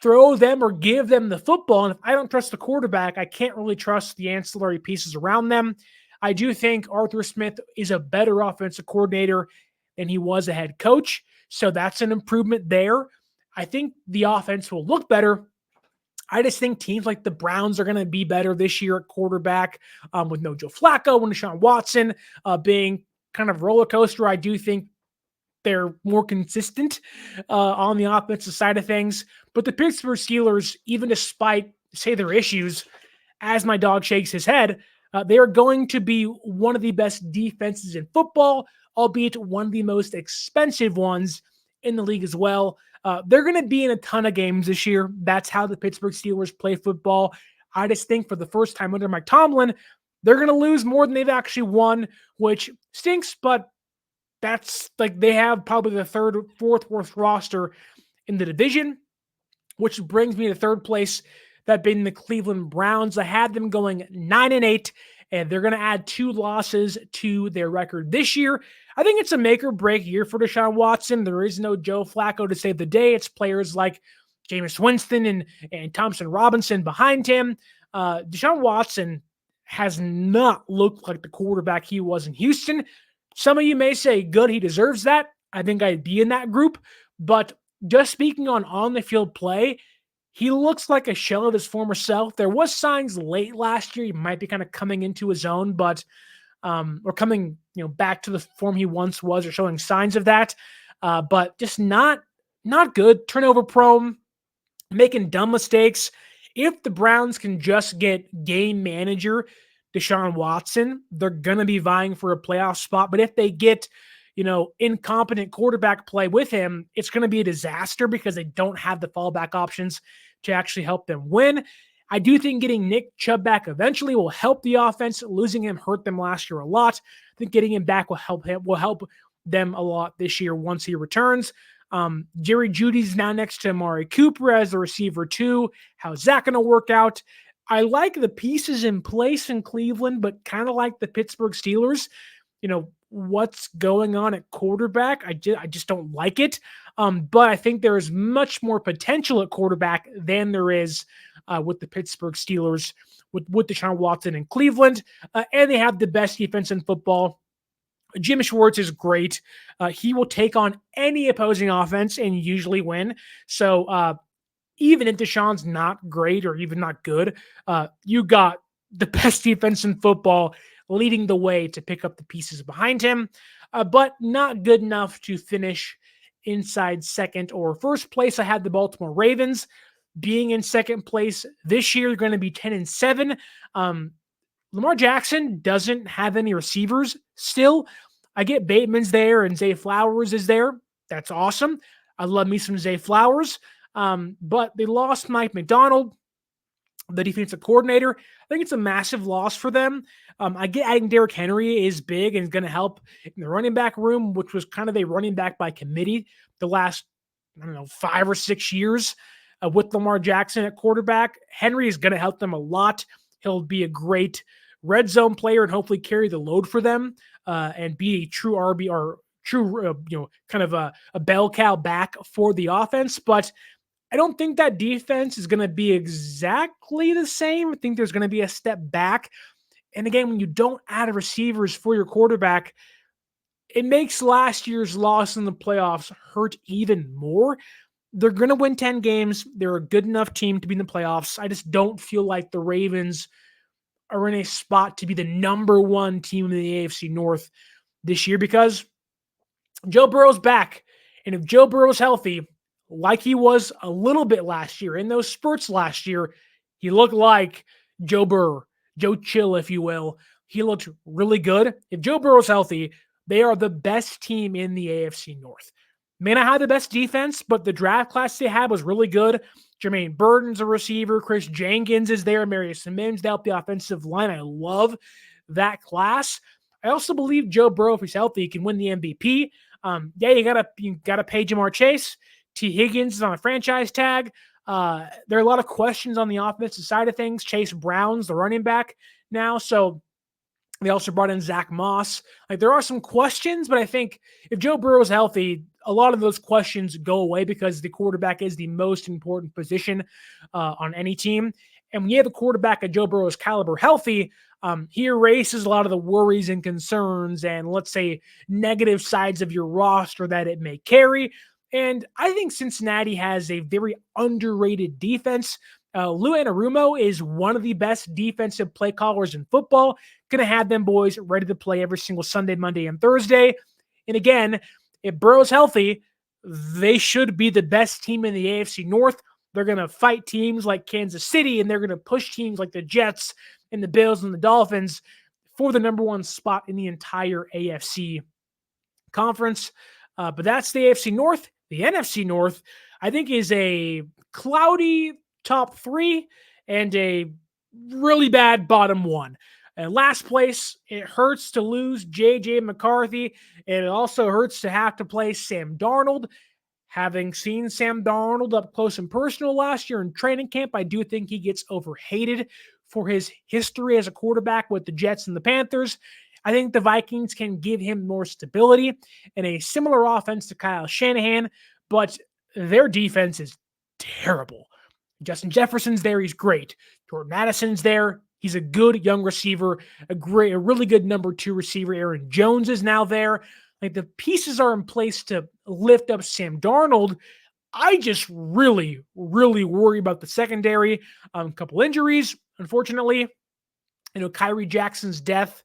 throw them or give them the football. And if I don't trust the quarterback, I can't really trust the ancillary pieces around them. I do think Arthur Smith is a better offensive coordinator than he was a head coach. So that's an improvement there. I think the offense will look better. I just think teams like the Browns are going to be better this year at quarterback with no Joe Flacco and Deshaun Watson being kind of roller coaster. I do think they're more consistent on the offensive side of things. But the Pittsburgh Steelers, even despite, say, their issues, as my dog shakes his head, they are going to be one of the best defenses in football, albeit one of the most expensive ones in the league as well. They're going to be in a ton of games this year. That's how the Pittsburgh Steelers play football. I just think for the first time under Mike Tomlin, they're going to lose more than they've actually won, which stinks, but that's like they have probably the third, fourth worst roster in the division, which brings me to third place. That being the Cleveland Browns. I had them going 9-8, and they're going to add 2 losses to their record this year. I think it's a make or break year for Deshaun Watson. There is no Joe Flacco to save the day. It's players like Jameis Winston and Thompson Robinson behind him. Deshaun Watson has not looked like the quarterback he was in Houston. Some of you may say, good, he deserves that. I think I'd be in that group. But just speaking on the field play, he looks like a shell of his former self. There was signs late last year he might be kind of coming into his own, but or coming back to the form he once was, or showing signs of that. But just not good. Turnover prone, making dumb mistakes. If the Browns can just get game manager Deshaun Watson, they're going to be vying for a playoff spot. But if they get, incompetent quarterback play with him, it's going to be a disaster because they don't have the fallback options to actually help them win. I do think getting Nick Chubb back eventually will help the offense. Losing him hurt them last year a lot. I think getting him back will help them a lot this year once he returns. Jerry Jeudy's now next to Amari Cooper as the receiver too. How's that going to work out? I like the pieces in place in Cleveland, but kind of like the Pittsburgh Steelers, what's going on at quarterback. I just don't like it. But I think there is much more potential at quarterback than there is with the Pittsburgh Steelers, with Deshaun Watson in Cleveland. And they have the best defense in football. Jim Schwartz is great. He will take on any opposing offense and usually win. So even if Deshaun's not great or even not good, you got the best defense in football leading the way to pick up the pieces behind him, but not good enough to finish inside second or first place. I had the Baltimore Ravens being in second place this year. They're going to be 10-7. Lamar Jackson doesn't have any receivers still. I get Bateman's there and Zay Flowers is there. That's awesome. I love me some Zay Flowers. But they lost Mike McDonald, the defensive coordinator. I think it's a massive loss for them. I get adding Derrick Henry is big and is going to help in the running back room, which was kind of a running back by committee the last, 5 or 6 years with Lamar Jackson at quarterback. Henry is going to help them a lot. He'll be a great red zone player and hopefully carry the load for them and be a true RB or true, kind of a bell cow back for the offense. But I don't think that defense is going to be exactly the same. I think there's going to be a step back. And again, when you don't add receivers for your quarterback, it makes last year's loss in the playoffs hurt even more. They're going to win 10 games. They're a good enough team to be in the playoffs. I just don't feel like the Ravens are in a spot to be the number one team in the AFC North this year because Joe Burrow's back. And if Joe Burrow's healthy, like he was a little bit last year, in those spurts last year, he looked like Joe Burrow, Joe Chill, if you will. He looked really good. If Joe Burrow's healthy, they are the best team in the AFC North. may not have the best defense, but the draft class they had was really good. Jermaine Burton's a receiver. Chris Jenkins is there. Marius Simmons to help the offensive line. I love that class. I also believe Joe Burrow, if he's healthy, can win the MVP. You gotta pay Jamar Chase. T. Higgins is on a franchise tag. There are a lot of questions on the offensive side of things. Chase Brown's the running back now, so they also brought in Zach Moss. Like, there are some questions, but I think if Joe Burrow is healthy, a lot of those questions go away because the quarterback is the most important position on any team. And when you have a quarterback at Joe Burrow's caliber healthy, he erases a lot of the worries and concerns and, let's say, negative sides of your roster that it may carry. And I think Cincinnati has a very underrated defense. Lou Anarumo is one of the best defensive play callers in football. Going to have them boys ready to play every single Sunday, Monday, and Thursday. And again, if Burrow's healthy, they should be the best team in the AFC North. They're going to fight teams like Kansas City, and they're going to push teams like the Jets and the Bills and the Dolphins for the number one spot in the entire AFC conference. But that's the AFC North. The NFC North, I think, is a cloudy top three and a really bad bottom one. And last place, it hurts to lose J.J. McCarthy, and it also hurts to have to play Sam Darnold. Having seen Sam Darnold up close and personal last year in training camp, I do think he gets overhated for his history as a quarterback with the Jets and the Panthers. I think the Vikings can give him more stability and a similar offense to Kyle Shanahan, but their defense is terrible. Justin Jefferson's there. He's great. Jordan Madison's there. He's a good young receiver, a really good number 2 receiver. Aaron Jones is now there. Like, the pieces are in place to lift up Sam Darnold. I just really, really worry about the secondary. A couple injuries, unfortunately. Kyrie Jackson's death,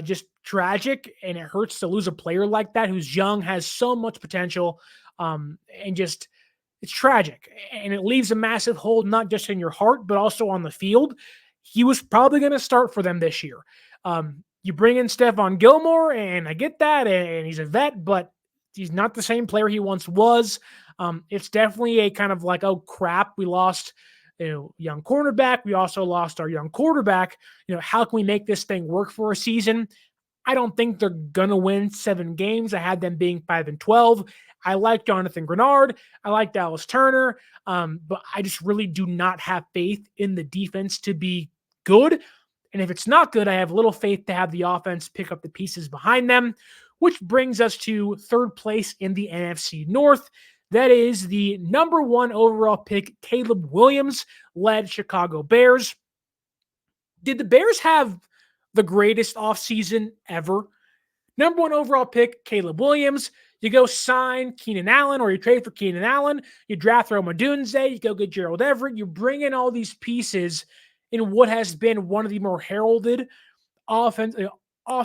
just tragic, and it hurts to lose a player like that who's young, has so much potential, and just it's tragic. And it leaves a massive hole, not just in your heart, but also on the field. He was probably going to start for them this year. You bring in Stephon Gilmore, and I get that, and he's a vet, but he's not the same player he once was. It's definitely a kind of like, oh crap, we lost young cornerback. We also lost our young quarterback. How can we make this thing work for a season? I don't think they're going to win 7 games. I had them being 5-12. I like Jonathan Grenard. I like Dallas Turner. But I just really do not have faith in the defense to be good. And if it's not good, I have little faith to have the offense pick up the pieces behind them, which brings us to third place in the NFC North. That is the number 1 overall pick, Caleb Williams-led Chicago Bears. Did the Bears have the greatest offseason ever? Number 1 overall pick, Caleb Williams. You go sign Keenan Allen, or you trade for Keenan Allen. You draft Rome Odunze. You go get Gerald Everett. You bring in all these pieces in what has been one of the more heralded off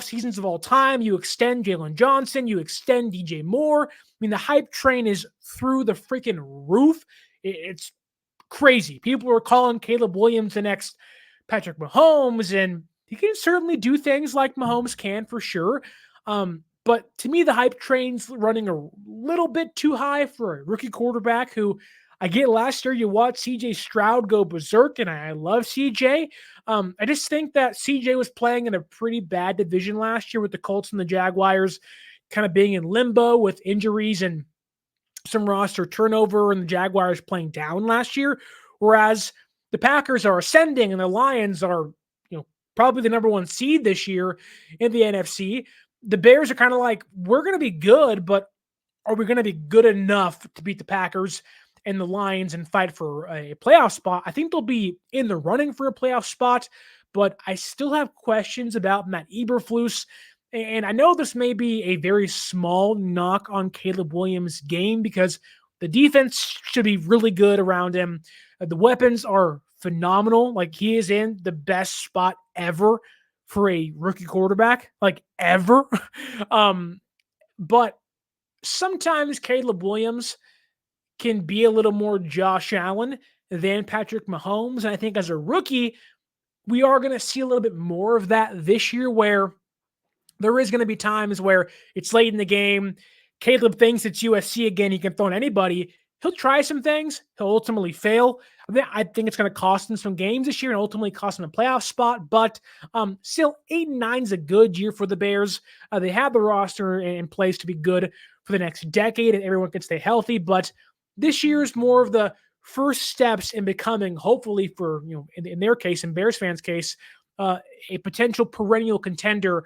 seasons of all time. You extend Jalen Johnson. You extend DJ Moore. I mean, the hype train is through the freaking roof. It's crazy. People are calling Caleb Williams the next Patrick Mahomes, and he can certainly do things like Mahomes can, for sure. But to me, the hype train's running a little bit too high for a rookie quarterback who, I get, last year you watched CJ Stroud go berserk, and I love CJ. I just think that CJ was playing in a pretty bad division last year with the Colts and the Jaguars kind of being in limbo with injuries and some roster turnover, and the Jaguars playing down last year, whereas the Packers are ascending and the Lions are, probably the number 1 seed this year in the NFC. The Bears are kind of like, we're going to be good, but are we going to be good enough to beat the Packers and the Lions and fight for a playoff spot? I think they'll be in the running for a playoff spot, but I still have questions about Matt Eberflus. And I know this may be a very small knock on Caleb Williams' game because the defense should be really good around him. The weapons are phenomenal. Like, he is in the best spot ever for a rookie quarterback, like ever. But sometimes Caleb Williams can be a little more Josh Allen than Patrick Mahomes. And I think as a rookie, we are going to see a little bit more of that this year, where there is going to be times where it's late in the game, Caleb thinks it's USC again. He can throw on anybody. He'll try some things. He'll ultimately fail. I think it's going to cost him some games this year and ultimately cost him a playoff spot. But still, 8-9 is a good year for the Bears. They have the roster in place to be good for the next decade, and everyone can stay healthy. But this year is more of the first steps in becoming, hopefully, for in their case, in Bears fans' case, a potential perennial contender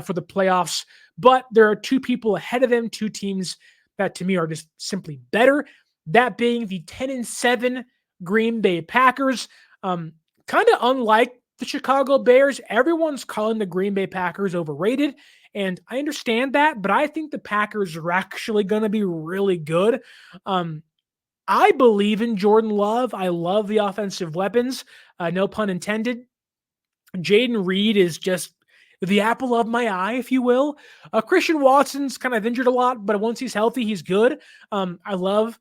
for the playoffs. But there are two people ahead of them, two teams that to me are just simply better. That being the 10-7 Green Bay Packers. Kind of unlike the Chicago Bears, everyone's calling the Green Bay Packers overrated. And I understand that, but I think the Packers are actually going to be really good. I believe in Jordan Love. I love the offensive weapons. No pun intended. Jaden Reed is just the apple of my eye, if you will. Christian Watson's kind of injured a lot, but once he's healthy, he's good. I love,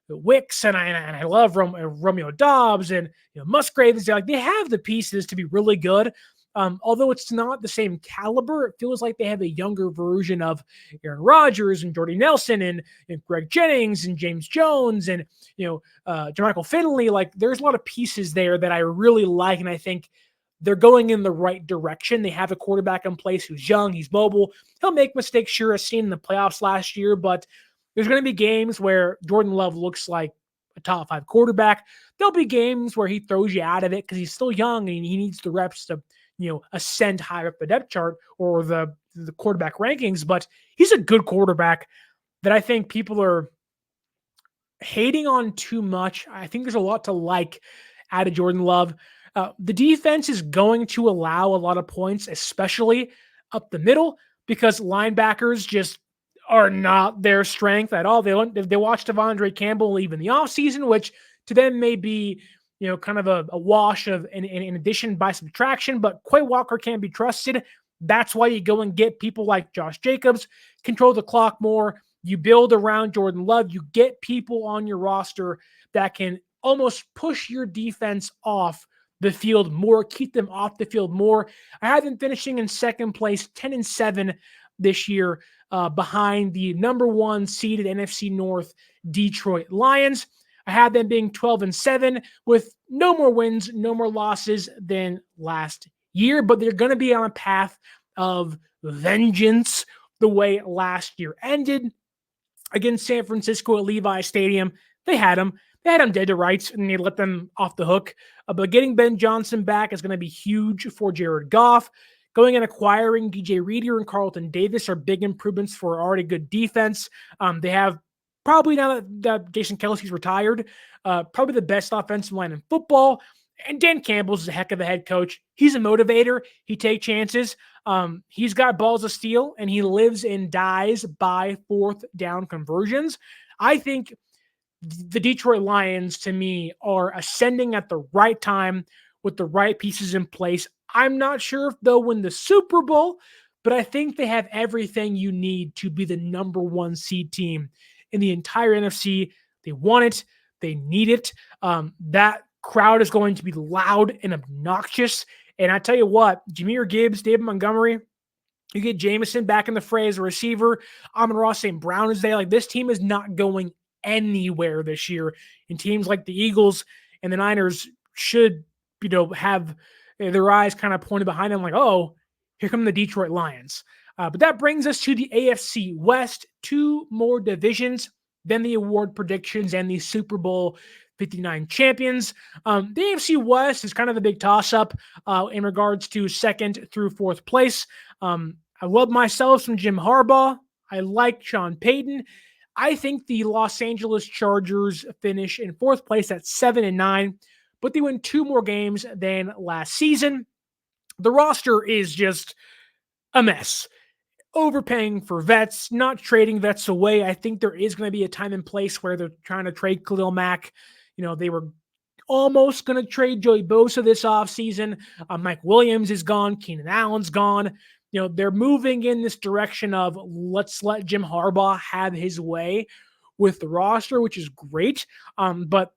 Wicks, and I love Romeo Dobbs and Musgrave. They have the pieces to be really good. Although it's not the same caliber, it feels like they have a younger version of Aaron Rodgers and Jordy Nelson and Greg Jennings and James Jones and Jermichael Finley. There's a lot of pieces there that I really like, and I think they're going in the right direction. They have a quarterback in place who's young, he's mobile. He'll make mistakes, sure, as seen in the playoffs last year, but there's going to be games where Jordan Love looks like a top 5 quarterback. There'll be games where he throws you out of it because he's still young and he needs the reps to ascend higher up the depth chart or the quarterback rankings, but he's a good quarterback that I think people are hating on too much. I think there's a lot to like out of Jordan Love. The defense is going to allow a lot of points, especially up the middle, because linebackers just are not their strength at all. They watched Devondre Campbell leave in the offseason, which to them may be kind of a wash of in addition by subtraction, but Quay Walker can't be trusted. That's why you go and get people like Josh Jacobs, control the clock more. You build around Jordan Love. You get people on your roster that can almost push your defense off the field more, keep them off the field more. I have them finishing in second place, 10-7 this year, behind the number 1 seeded NFC North Detroit Lions. I have them being 12-7 with no more wins, no more losses than last year, but they're going to be on a path of vengeance the way last year ended against San Francisco at Levi Stadium. They had them dead to rights, and they let them off the hook. But getting Ben Johnson back is going to be huge for Jared Goff. Going and acquiring DJ Reader and Carlton Davis are big improvements for already good defense. They have probably, now that Jason Kelce's retired, probably the best offensive line in football. And Dan Campbell's a heck of a head coach. He's a motivator. He takes chances. He's got balls of steel, and he lives and dies by 4th down conversions. I think the Detroit Lions, to me, are ascending at the right time with the right pieces in place. I'm not sure if they'll win the Super Bowl, but I think they have everything you need to be the number 1 seed team in the entire NFC. They want it. They need it. That crowd is going to be loud and obnoxious. And I tell you what, Jahmyr Gibbs, David Montgomery, you get Jameson back in the fray as a receiver. Amon-Ra St. Brown is there. This team is not going anywhere this year. And teams like the Eagles and the Niners should, have their eyes kind of pointed behind them oh, here come the Detroit Lions. But that brings us to the AFC West. 2 more divisions than the award predictions and the Super Bowl 59 champions. The AFC West is kind of the big toss-up in regards to 2nd through 4th place. I love myself some Jim Harbaugh. I like Sean Payton. I think the Los Angeles Chargers finish in 4th place at 7-9, but they win 2 more games than last season. The roster is just a mess. Overpaying for vets, not trading vets away. I think there is going to be a time and place where they're trying to trade Khalil Mack. They were almost going to trade Joey Bosa this offseason. Mike Williams is gone. Keenan Allen's gone. They're moving in this direction of let's let Jim Harbaugh have his way with the roster, which is great. But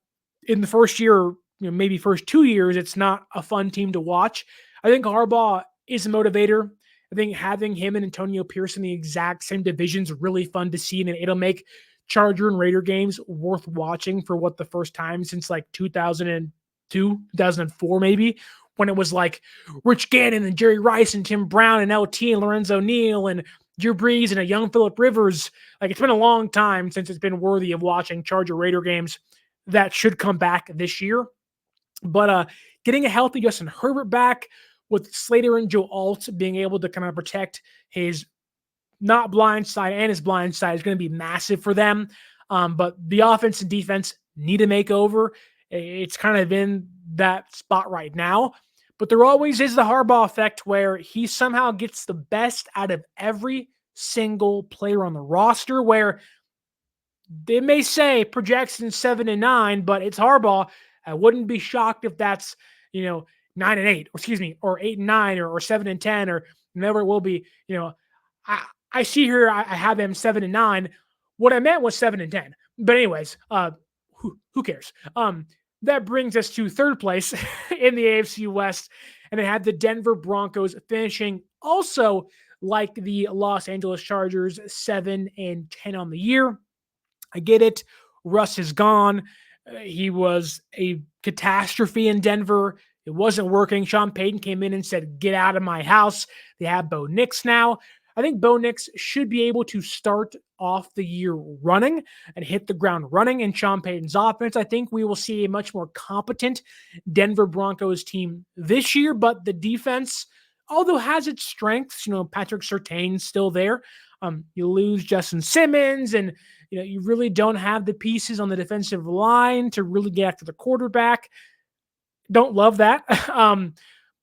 in the first year, maybe first 2 years, it's not a fun team to watch. I think Harbaugh is a motivator. I think having him and Antonio Pierce in the exact same division is really fun to see, and it'll make Charger and Raider games worth watching for what the first time since like 2002, 2004 maybe, when it was like Rich Gannon and Jerry Rice and Tim Brown and LT and Lorenzo Neal and Drew Brees and a young Phillip Rivers. Like, it's been a long time since it's been worthy of watching Charger Raider games. That should come back this year. But getting a healthy Justin Herbert back with Slater and Joe Alt being able to kind of protect his not blind side and his blind side is going to be massive for them. But the offense and defense need a makeover. It's kind of in that spot right now. But there always is the Harbaugh effect where he somehow gets the best out of every single player on the roster, where they may say projection 7-9, but it's Harbaugh. I wouldn't be shocked if that's, 9-8, or 8-9, or 7-10, or whatever it will be. I see here I have them 7-9. What I meant was 7-10. But anyways, who cares? That brings us to third place in the AFC West, and they had the Denver Broncos finishing also like the Los Angeles Chargers, 7-10 on the year. I get it. Russ is gone. He was a catastrophe in Denver. It wasn't working. Sean Payton came in and said, "Get out of my house." They have Bo Nix now. I think Bo Nix should be able to start off the year running and hit the ground running in Sean Payton's offense. I think we will see a much more competent Denver Broncos team this year, but the defense, although has its strengths, Patrick Surtain's still there. You lose Justin Simmons, and you really don't have the pieces on the defensive line to really get after the quarterback. Don't love that.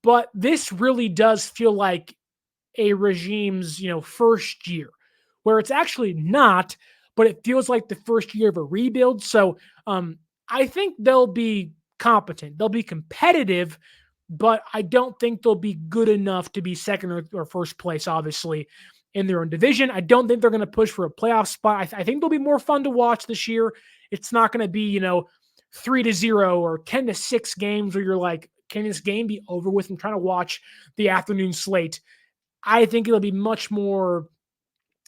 But this really does feel like a regime's, first year, where it's actually not, but it feels like the first year of a rebuild. So I think they'll be competent. They'll be competitive, but I don't think they'll be good enough to be second or first place, obviously, in their own division. I don't think they're going to push for a playoff spot. I think they'll be more fun to watch this year. It's not going to be, 3-0 or 10-6 games where you're like, can this game be over with? I'm trying to watch the afternoon slate. I think it'll be much more,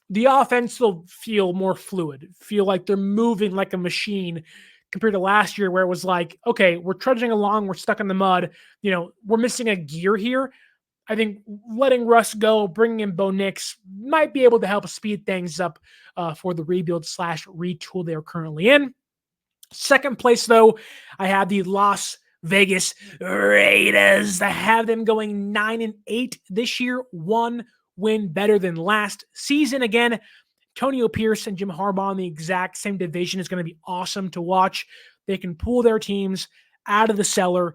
the offense will feel more fluid, feel like they're moving like a machine compared to last year where it was like, okay, we're trudging along, we're stuck in the mud, we're missing a gear here. I think letting Russ go, bringing in Bo Nix might be able to help speed things up for the rebuild / retool they're currently in. Second place, though, I have the Las Vegas Raiders. I have them going 9-8 this year, one win better than last season. Again, Antonio Pierce and Jim Harbaugh in the exact same division is going to be awesome to watch. They can pull their teams out of the cellar.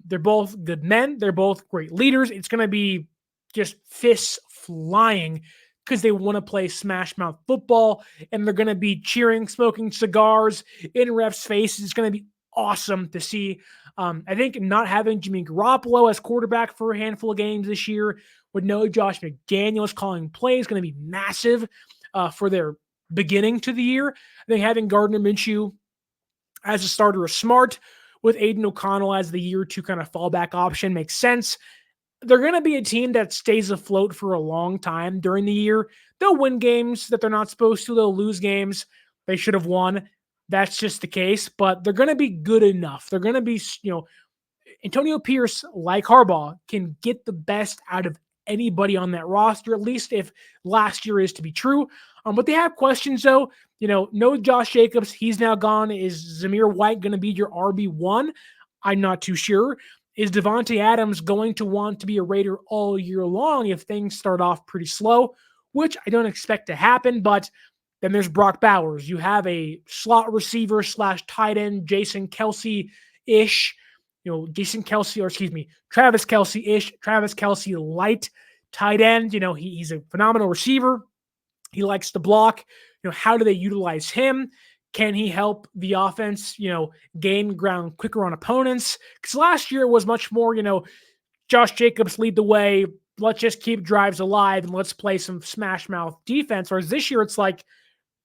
They're both good men. They're both great leaders. It's going to be just fists flying because they want to play smash mouth football, and they're going to be cheering, smoking cigars in refs' faces. It's going to be awesome to see. I think not having Jimmy Garoppolo as quarterback for a handful of games this year, with no Josh McDaniels calling plays, is going to be massive for their beginning to the year. I think having Gardner Minshew as a starter is smart, with Aiden O'Connell as the year two kind of fallback option makes sense. They're going to be a team that stays afloat for a long time during the year. They'll win games that they're not supposed to. They'll lose games they should have won. That's just the case, but they're going to be good enough. They're going to be, Antonio Pierce, like Harbaugh, can get the best out of anybody on that roster, at least if last year is to be true. But they have questions, though. No Josh Jacobs. He's now gone. Is Zamir White going to be your RB1? I'm not too sure. Is Devontae Adams going to want to be a Raider all year long if things start off pretty slow, which I don't expect to happen, but then there's Brock Bowers. You have a slot receiver / tight end, Jason Kelce-ish, Travis Kelce-ish, Travis Kelce light tight end. He's a phenomenal receiver. He likes to block. How do they utilize him? Can he help the offense, gain ground quicker on opponents? Because last year was much more, Josh Jacobs lead the way. Let's just keep drives alive and let's play some smash mouth defense. Whereas this year, it's like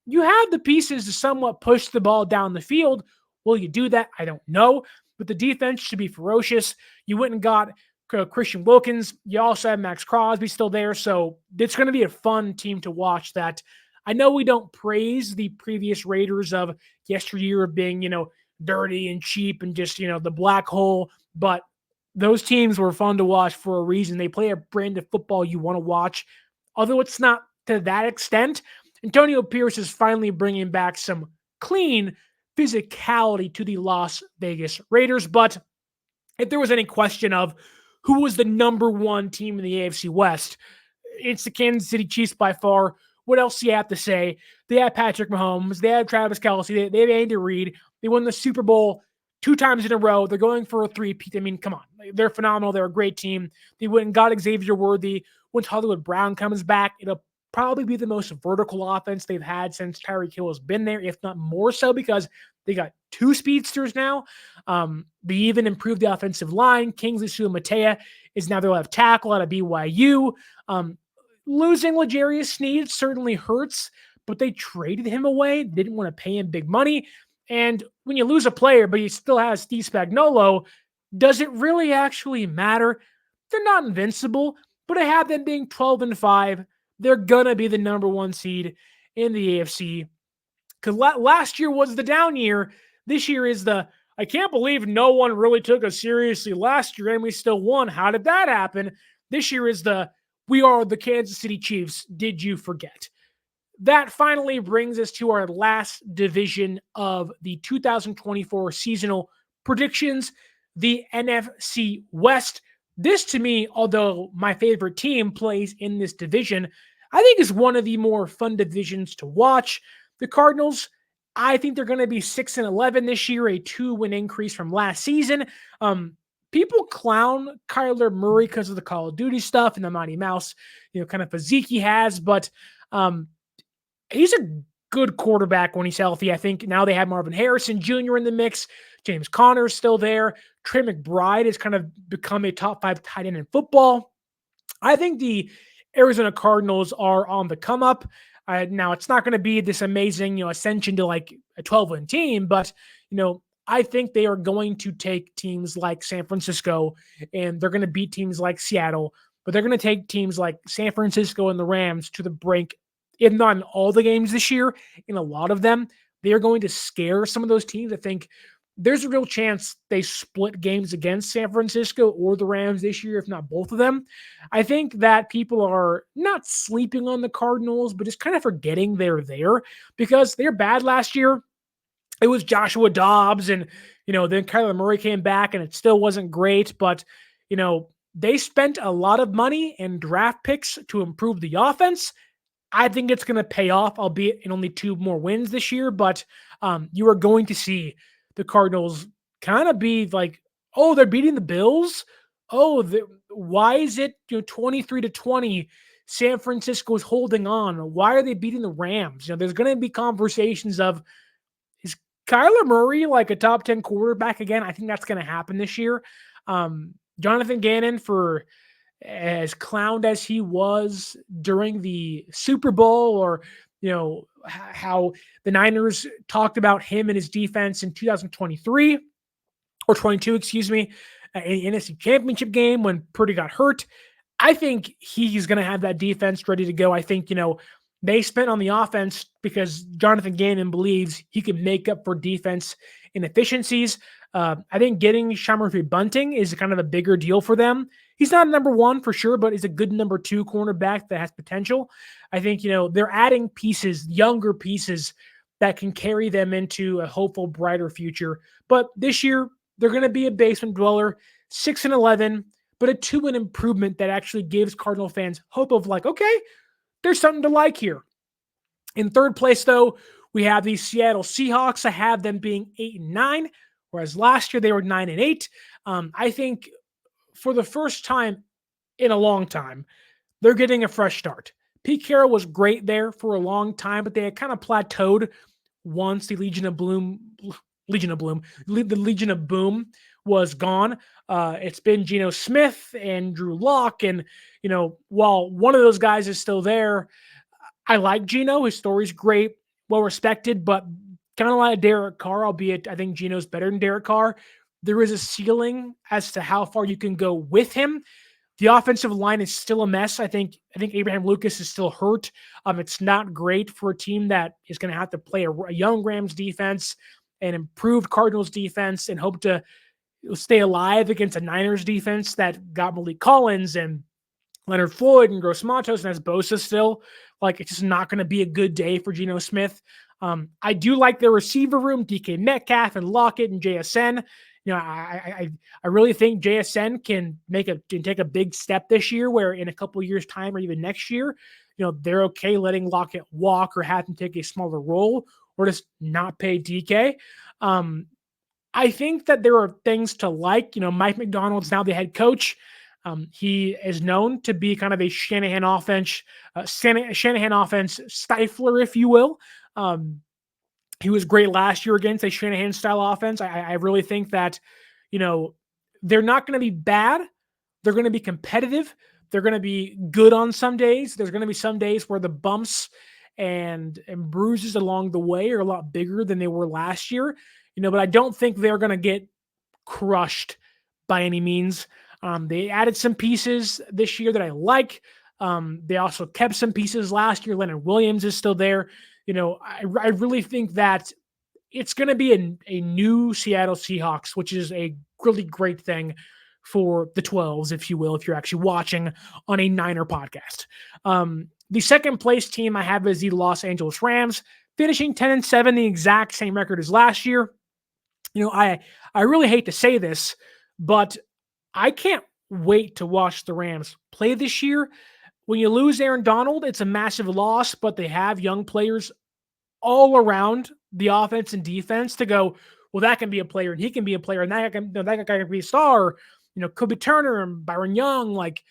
you have the pieces to somewhat push the ball down the field. Will you do that? I don't know. But the defense should be ferocious. You went and got Christian Wilkins. You also have Max Crosby still there. So it's going to be a fun team to watch that. I know we don't praise the previous Raiders of yesteryear of being, dirty and cheap and just, the black hole, but those teams were fun to watch for a reason. They play a brand of football you want to watch. Although it's not to that extent, Antonio Pierce is finally bringing back some clean physicality to the Las Vegas Raiders. But if there was any question of who was the number one team in the AFC West, it's the Kansas City Chiefs by far. What else do you have to say? They have Patrick Mahomes. They have Travis Kelce. They have Andy Reid. They won the Super Bowl 2 times in a row. They're going for a three-peat. I mean, come on. They're phenomenal. They're a great team. They went and got Xavier Worthy. Once Hollywood Brown comes back, it'll probably be the most vertical offense they've had since Tyreek Hill has been there, if not more so, because they got 2 speedsters now. They even improved the offensive line. Kingsley Suamataia is now their left tackle out of BYU. Losing L'Jarius Sneed certainly hurts, but they traded him away. They didn't want to pay him big money. And when you lose a player, but you still have Steve Spagnuolo, does it really actually matter? They're not invincible, but I have them being 12-5. They're going to be the number 1 seed in the AFC. Because last year was the down year. This year is I can't believe no one really took us seriously last year and we still won. How did that happen? This year is we are the Kansas City Chiefs. Did you forget? That finally brings us to our last division of the 2024 seasonal predictions, the NFC West. This, to me, although my favorite team plays in this division, I think is one of the more fun divisions to watch. The Cardinals, I think they're going to be 6-11 this year, a 2-win increase from last season. People clown Kyler Murray because of the Call of Duty stuff and the Mighty Mouse, kind of physique he has, but he's a good quarterback when he's healthy. I think now they have Marvin Harrison Jr. in the mix. James Conner's still there. Trey McBride has kind of become a top 5 tight end in football. I think the Arizona Cardinals are on the come up. Now, it's not going to be this amazing, ascension to like a 12-win team, but, I think they are going to take teams like San Francisco and they're going to beat teams like Seattle, but they're going to take teams like San Francisco and the Rams to the brink, if not in all the games this year, in a lot of them. They are going to scare some of those teams. I think there's a real chance they split games against San Francisco or the Rams this year, if not both of them. I think that people are not sleeping on the Cardinals, but just kind of forgetting they're there because they're bad last year. It was Joshua Dobbs and, then Kyler Murray came back and it still wasn't great, but, they spent a lot of money and draft picks to improve the offense. I think it's going to pay off, albeit in only 2 more wins this year, but you are going to see the Cardinals kind of be like, oh, they're beating the Bills. Oh, why is it 23-20? San Francisco is holding on. Why are they beating the Rams? There's going to be conversations of, is Kyler Murray like a top 10 quarterback again? I think that's going to happen this year. Jonathan Gannon, for as clowned as he was during the Super Bowl, or how the Niners talked about him and his defense in 2023 or 22, excuse me, in the NFC Championship game when Purdy got hurt. I think he's going to have that defense ready to go. I think, they spent on the offense because Jonathan Gannon believes he can make up for defense inefficiencies. I think getting Sean Murphy-Bunting is kind of a bigger deal for them. He's not number 1 for sure, but he's a good number 2 cornerback that has potential. I think, they're adding pieces, younger pieces that can carry them into a hopeful, brighter future. But this year, they're going to be a basement dweller, 6-11, but a 2-win improvement that actually gives Cardinal fans hope of like, okay, there's something to like here. In third place, though, we have the Seattle Seahawks. I have them being 8-9, whereas last year they were 9-8. I think for the first time in a long time, they're getting a fresh start. Pete Carroll was great there for a long time, but they had kind of plateaued once the Legion of Boom was gone. It's been Geno Smith and Drew Lock, and while one of those guys is still there, I like Geno. His story's great, well respected, but kind of like Derek Carr, albeit I think Geno's better than Derek Carr. there is a ceiling as to how far you can go with him. The offensive line is still a mess. I think Abraham Lucas is still hurt. It's not great for a team that is going to have to play a young Rams defense, an improved Cardinals defense, and hope to stay alive against a Niners defense that got Malik Collins and Leonard Floyd and Gross Matos and has Bosa still. Like, it's just not going to be a good day for Geno Smith. I do like their receiver room, DK Metcalf and Lockett and JSN. I really think JSN can take a big step this year, where in a couple of years' time or even next year, they're okay letting Lockett walk or have him take a smaller role or just not pay DK. I think that there are things to like. Mike McDonald's now the head coach. He is known to be kind of a Shanahan offense stifler, if you will. He was great last year against a Shanahan style offense. I really think that, they're not going to be bad. They're going to be competitive. They're going to be good on some days. There's going to be some days where the bumps and bruises along the way are a lot bigger than they were last year, but I don't think they're going to get crushed by any means. They added some pieces this year that I like. They also kept some pieces last year. Leonard Williams is still there. I really think that it's going to be a new Seattle Seahawks, which is a really great thing for the 12s, if you will, if you're actually watching on a Niner podcast. The second place team I have is the Los Angeles Rams, finishing 10-7, the exact same record as last year. I really hate to say this, but I can't wait to watch the Rams play this year. When you lose Aaron Donald, it's a massive loss, but they have young players all around the offense and defense to go, well, that can be a player, and he can be a player, and that guy can be a star. Could be Turner and Byron Young. Like,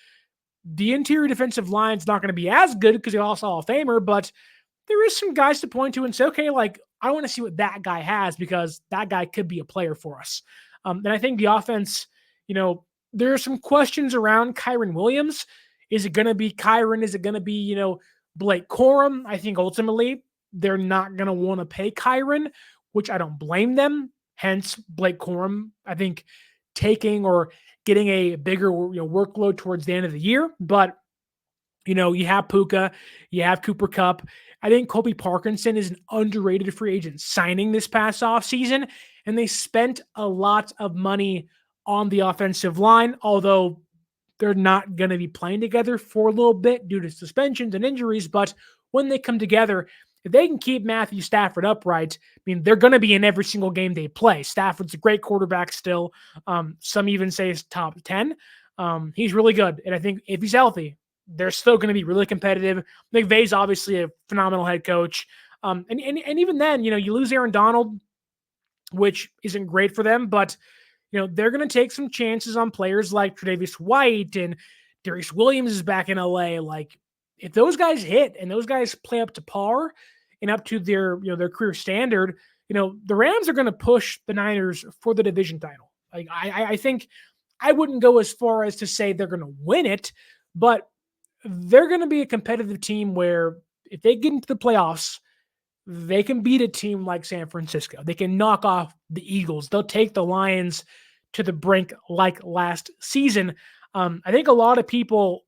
the interior defensive line's not going to be as good because he also Hall of Famer, but there is some guys to point to and say, okay, like, I want to see what that guy has because that guy could be a player for us. And I think the offense, there are some questions around Kyren Williams. Is it going to be Kyren? Is it going to be, Blake Corum? I think ultimately they're not going to want to pay Kyren, which I don't blame them. Hence, Blake Corum, I think, taking or getting a bigger workload towards the end of the year. But, you have Puka, you have Cooper Kupp. I think Colby Parkinson is an underrated free agent signing this past offseason, and they spent a lot of money on the offensive line, although they're not going to be playing together for a little bit due to suspensions and injuries. But when they come together, if they can keep Matthew Stafford upright, they're going to be in every single game they play. Stafford's a great quarterback still. Some even say he's top 10. He's really good. And I think if he's healthy, they're still going to be really competitive. McVay's obviously a phenomenal head coach. And even then, you lose Aaron Donald, which isn't great for them, but they're going to take some chances on players like Tre'Davious White, and Darius Williams is back in LA. Like, if those guys hit and those guys play up to par and up to their career standard, the Rams are going to push the Niners for the division title. Like, I think I wouldn't go as far as to say they're going to win it, but they're going to be a competitive team where if they get into the playoffs, they can beat a team like San Francisco. They can knock off the Eagles. They'll take the Lions to the brink like last season. I think a lot of people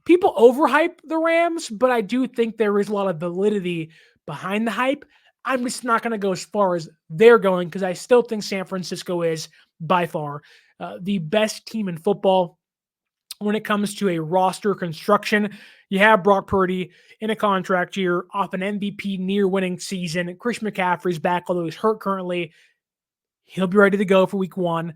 overhype the Rams, but I do think there is a lot of validity behind the hype. I'm just not going to go as far as they're going because I still think San Francisco is by far the best team in football when it comes to a roster construction. You have Brock Purdy in a contract year off an MVP near-winning season. Chris McCaffrey's back, although he's hurt currently. He'll be ready to go for week one.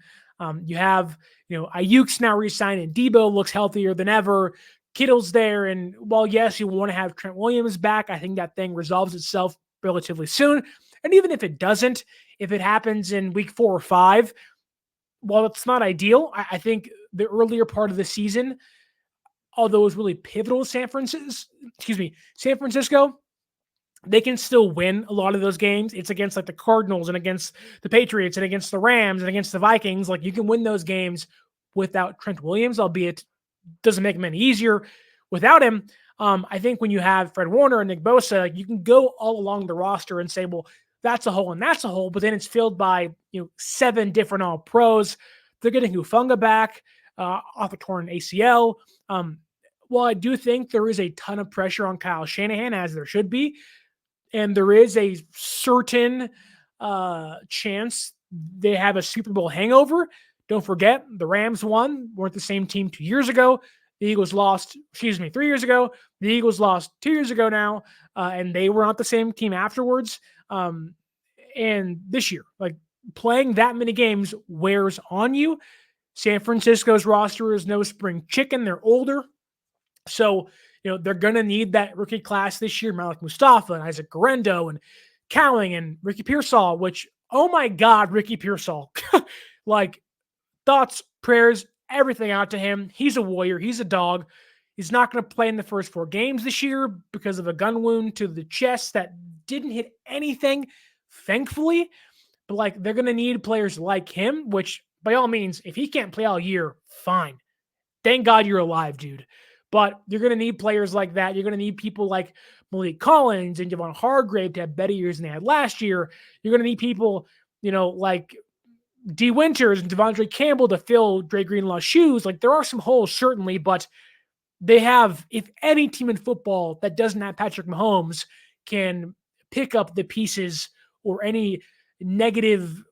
You have, Aiyuk's now re-signed, and Deebo looks healthier than ever. Kittle's there, and while, yes, you want to have Trent Williams back, I think that thing resolves itself relatively soon. And even if it doesn't, if it happens in week 4 or 5, while it's not ideal, I think the earlier part of the season, although it was really pivotal to San Francisco, they can still win a lot of those games. It's against like the Cardinals and against the Patriots and against the Rams and against the Vikings. Like, you can win those games without Trent Williams, albeit doesn't make them any easier without him. I think when you have Fred Warner and Nick Bosa, you can go all along the roster and say, well, that's a hole and that's a hole, but then it's filled by 7 different all pros. They're getting Hufanga back off a torn ACL. Well, I do think there is a ton of pressure on Kyle Shanahan, as there should be, and there is a certain chance they have a Super Bowl hangover. Don't forget, the Rams weren't the same team 2 years ago. The Eagles lost, 3 years ago. The Eagles lost 2 years ago now, and they were not the same team afterwards. And this year, like, playing that many games wears on you. San Francisco's roster is no spring chicken. They're older. So, they're going to need that rookie class this year. Malik Mustafa and Isaac Guerendo and Cowling and Ricky Pearsall, which, oh my God, Ricky Pearsall. Like, thoughts, prayers, everything out to him. He's a warrior. He's a dog. He's not going to play in the first 4 games this year because of a gun wound to the chest that didn't hit anything, thankfully. But, like, they're going to need players like him, which, by all means, if he can't play all year, fine. Thank God you're alive, dude. But you're going to need players like that. You're going to need people like Malik Collins and Javon Hargrave to have better years than they had last year. You're going to need people, like D. Winters and Devondre Campbell to fill Dre Greenlaw's shoes. Like, there are some holes, certainly, but they have, if any team in football that doesn't have Patrick Mahomes can pick up the pieces or any negative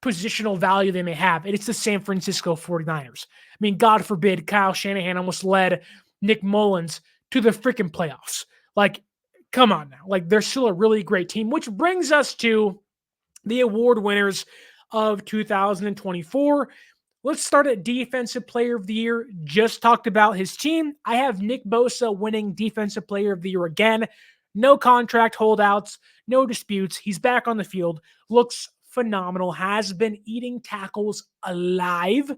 positional value they may have, it's the San Francisco 49ers. I mean, God forbid Kyle Shanahan almost led Nick Mullins to the freaking playoffs. Like, come on now. Like, they're still a really great team, which brings us to the award winners of 2024. Let's start at Defensive Player of the Year. Just talked about his team. I have Nick Bosa winning Defensive Player of the Year again. No contract holdouts, no disputes. He's back on the field. Looks phenomenal. Has been eating tackles alive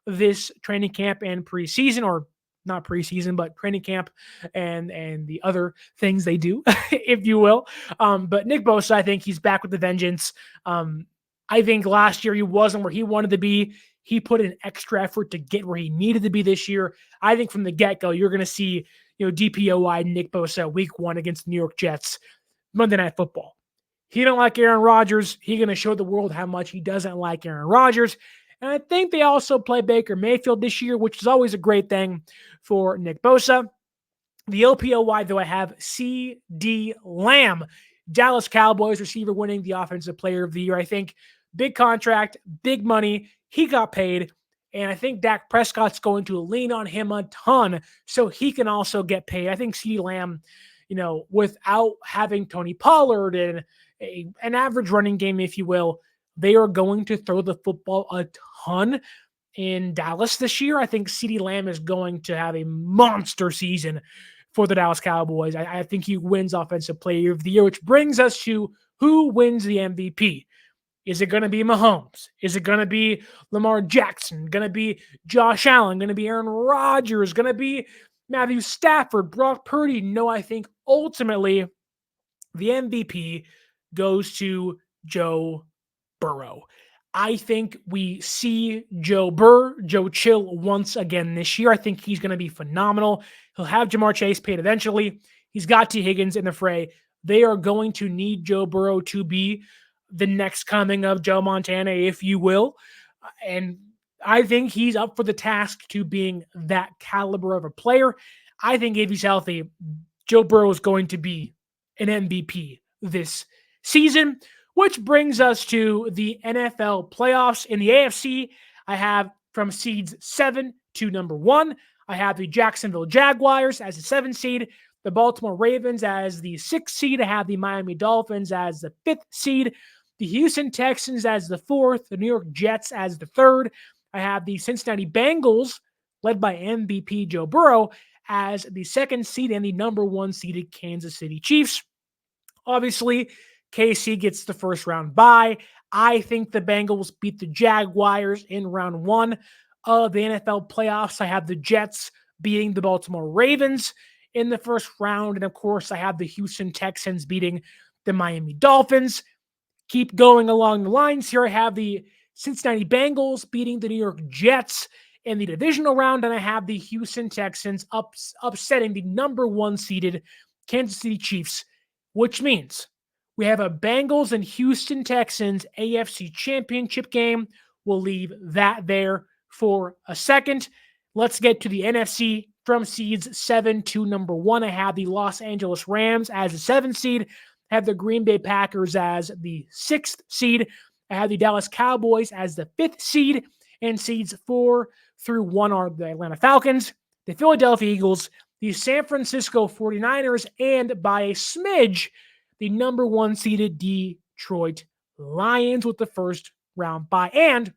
this training camp and preseason, or not preseason, but training camp and the other things they do, if you will. But Nick Bosa, I think he's back with the vengeance. I think last year he wasn't where he wanted to be. He put in extra effort to get where he needed to be this year. I think from the get-go, you're going to see, DPOY Nick Bosa week 1 against the New York Jets, Monday Night Football. He don't like Aaron Rodgers. He's going to show the world how much he doesn't like Aaron Rodgers. And I think they also play Baker Mayfield this year, which is always a great thing for Nick Bosa. The OPOY, though, I have C.D. Lamb, Dallas Cowboys receiver, winning the Offensive Player of the Year. I think big contract, big money. He got paid. And I think Dak Prescott's going to lean on him a ton so he can also get paid. I think C.D. Lamb, without having Tony Pollard and an average running game, if you will, they are going to throw the football a ton in Dallas this year. I think CeeDee Lamb is going to have a monster season for the Dallas Cowboys. I think he wins Offensive Player of the Year, which brings us to who wins the MVP. Is it going to be Mahomes? Is it going to be Lamar Jackson? Going to be Josh Allen? Going to be Aaron Rodgers? Going to be Matthew Stafford? Brock Purdy? No, I think ultimately the MVP goes to Joe Burrow. I think we see Joe Chill once again this year. I think he's going to be phenomenal. He'll have Jamar Chase paid eventually. He's got T. Higgins in the fray. They are going to need Joe Burrow to be the next coming of Joe Montana, if you will. And I think he's up for the task to being that caliber of a player. I think if he's healthy, Joe Burrow is going to be an MVP this season, which brings us to the NFL playoffs. In the AFC, I have from seeds 7 to number 1. I have the Jacksonville Jaguars as the 7th seed, the Baltimore Ravens as the 6th seed. I have the Miami Dolphins as the 5th seed, the Houston Texans as the 4th, the New York Jets as the 3rd. I have the Cincinnati Bengals, led by MVP Joe Burrow, as the 2nd seed, and the number 1 seeded Kansas City Chiefs. Obviously, KC gets the first round bye. I think the Bengals beat the Jaguars in round 1 of the NFL playoffs. I have the Jets beating the Baltimore Ravens in the first round. And of course, I have the Houston Texans beating the Miami Dolphins. Keep going along the lines here. I have the Cincinnati Bengals beating the New York Jets in the divisional round. And I have the Houston Texans upsetting the number 1 seeded Kansas City Chiefs, which means We have a Bengals and Houston Texans AFC Championship game. We'll leave that there for a second. Let's get to the NFC from seeds 7 to number 1. I have the Los Angeles Rams as a 7th seed. I have the Green Bay Packers as the 6th seed. I have the Dallas Cowboys as the 5th seed. And seeds 4 through 1 are the Atlanta Falcons, the Philadelphia Eagles, the San Francisco 49ers, and by a smidge, the number 1 seeded Detroit Lions with the first round bye and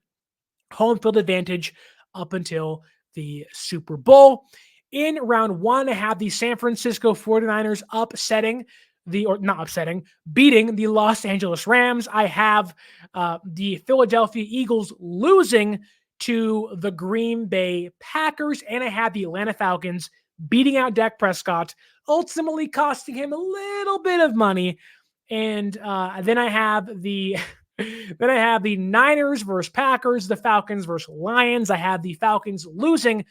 home field advantage up until the Super Bowl. In round 1, I have the San Francisco 49ers beating the Los Angeles Rams. I have the Philadelphia Eagles losing to the Green Bay Packers, and I have the Atlanta Falcons beating out Dak Prescott, ultimately costing him a little bit of money. And then I have the Niners versus Packers, the Falcons versus Lions. I have the Falcons losing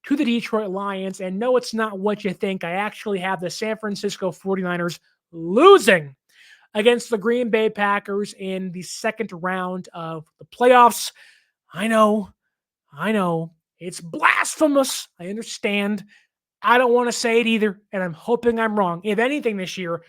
to the Detroit Lions. And no, it's not what you think. I actually have the San Francisco 49ers losing against the Green Bay Packers in the second round of the playoffs. I know. It's blasphemous. I understand. I don't want to say it either, and I'm hoping I'm wrong. If anything this year,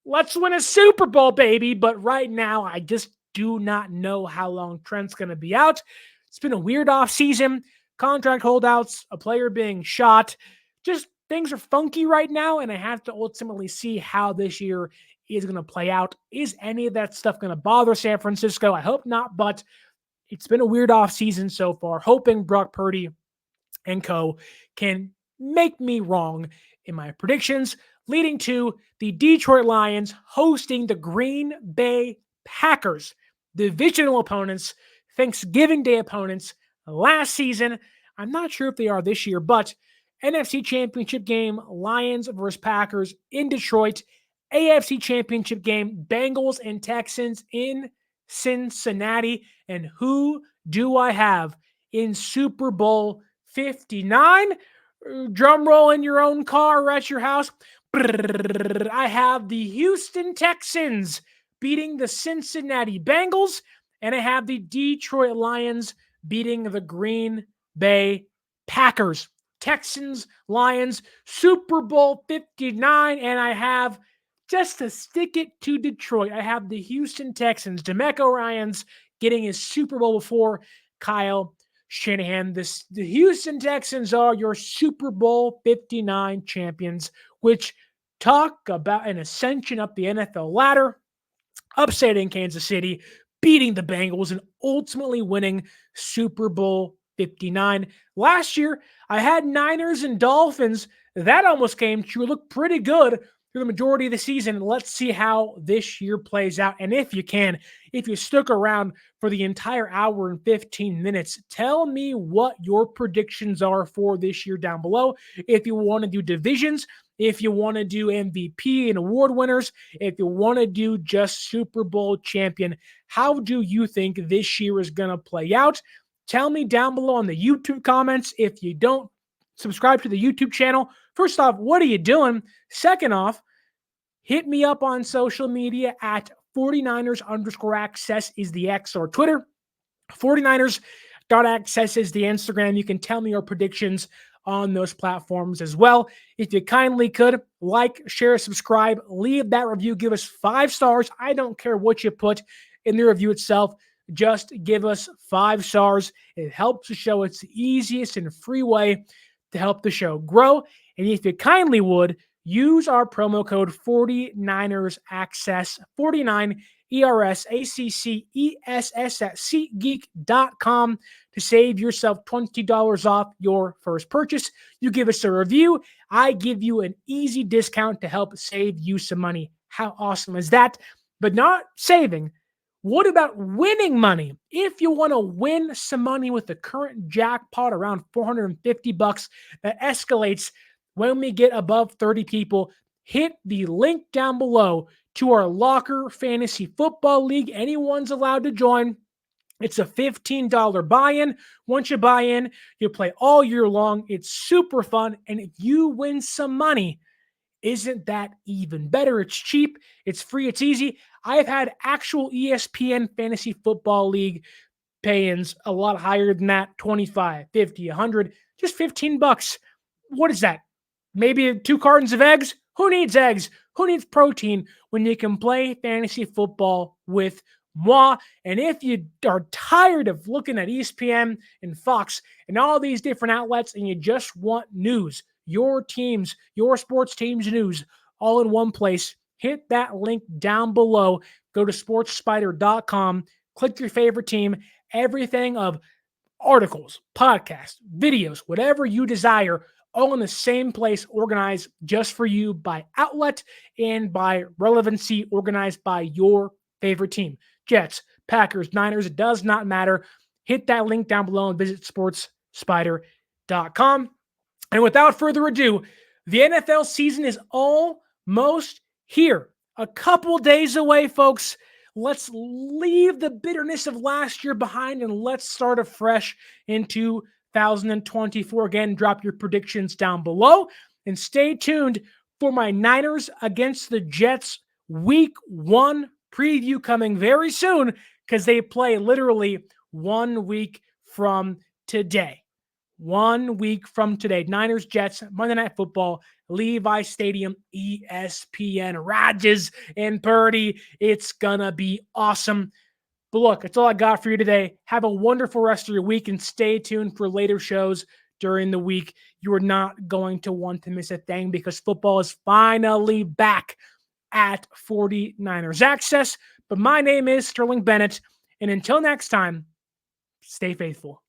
let's win a Super Bowl, baby. But right now, I just do not know how long Trent's going to be out. It's been a weird offseason. Contract holdouts, a player being shot. Just things are funky right now, and I have to ultimately see how this year is going to play out. Is any of that stuff going to bother San Francisco? I hope not, but it's been a weird offseason so far. Hoping Brock Purdy and co. can make me wrong in my predictions, leading to the Detroit Lions hosting the Green Bay Packers, divisional opponents, Thanksgiving Day opponents last season. I'm not sure if they are this year, but NFC Championship game, Lions versus Packers in Detroit. AFC Championship game, Bengals and Texans in Cincinnati. And who do I have in Super Bowl 59? Drum roll in your own car or at your house. I have the Houston Texans beating the Cincinnati Bengals, and I have the Detroit Lions beating the Green Bay Packers. Texans, Lions, Super Bowl 59, and I have, just to stick it to Detroit, I have the Houston Texans, DeMeco Ryans getting his Super Bowl before Kyle Shanahan. The Houston Texans are your Super Bowl 59 champions, which talk about an ascension up the NFL ladder, upsetting Kansas City, beating the Bengals, and ultimately winning Super Bowl 59. Last year, I had Niners and Dolphins. That almost came true. Looked pretty good through the majority of the season. Let's see how this year plays out. And if you stuck around for the entire hour and 15 minutes, tell me what your predictions are for this year down below. If you want to do divisions, if you want to do MVP and award winners, if you want to do just Super Bowl champion, how do you think this year is going to play out? Tell me down below in the YouTube comments. If you don't subscribe to the YouTube channel, first off, what are you doing? Second off, hit me up on social media at 49ers_access is the X or Twitter. 49ers.access is the Instagram. You can tell me your predictions on those platforms as well. If you kindly could, like, share, subscribe, leave that review, give us 5 stars. I don't care what you put in the review itself. Just give us 5 stars. It helps the show. It's the easiest and free way to help the show grow. And if you kindly would, use our promo code 49ersaccess, 49 ERSACCESS at SeatGeek.com to save yourself $20 off your first purchase. You give us a review, I give you an easy discount to help save you some money. How awesome is that? But not saving. What about winning money? If you want to win some money with the current jackpot around $450 that escalates when we get above 30 people, hit the link down below to our Locker Fantasy Football League. Anyone's allowed to join. It's a $15 buy-in. Once you buy in, you play all year long. It's super fun. And if you win some money, Isn't that even better? It's cheap, it's free, it's easy. I've had actual ESPN Fantasy Football League pay-ins a lot higher than that, 25, 50, 100, just $15. What is that? Maybe 2 cartons of eggs? Who needs eggs? Who needs protein when you can play fantasy football with moi? And if you are tired of looking at ESPN and Fox and all these different outlets and you just want news, your teams, your sports teams news, all in one place, hit that link down below. Go to sportspider.com, click your favorite team, everything of articles, podcasts, videos, whatever you desire, all in the same place, organized just for you by outlet and by relevancy, organized by your favorite team. Jets, Packers, Niners, it does not matter. Hit that link down below and visit sportspider.com. And without further ado, the NFL season is almost here. A couple days away, folks. Let's leave the bitterness of last year behind and let's start afresh in 2024. Again, drop your predictions down below and stay tuned for my Niners against the Jets Week 1 preview coming very soon because they play literally 1 week from today. 1 week from today. Niners, Jets, Monday Night Football, Levi Stadium, ESPN, Rodgers and Purdy. It's going to be awesome. But look, that's all I got for you today. Have a wonderful rest of your week and stay tuned for later shows during the week. You are not going to want to miss a thing because football is finally back at 49ers Access. But my name is Sterling Bennett. And until next time, stay faithful.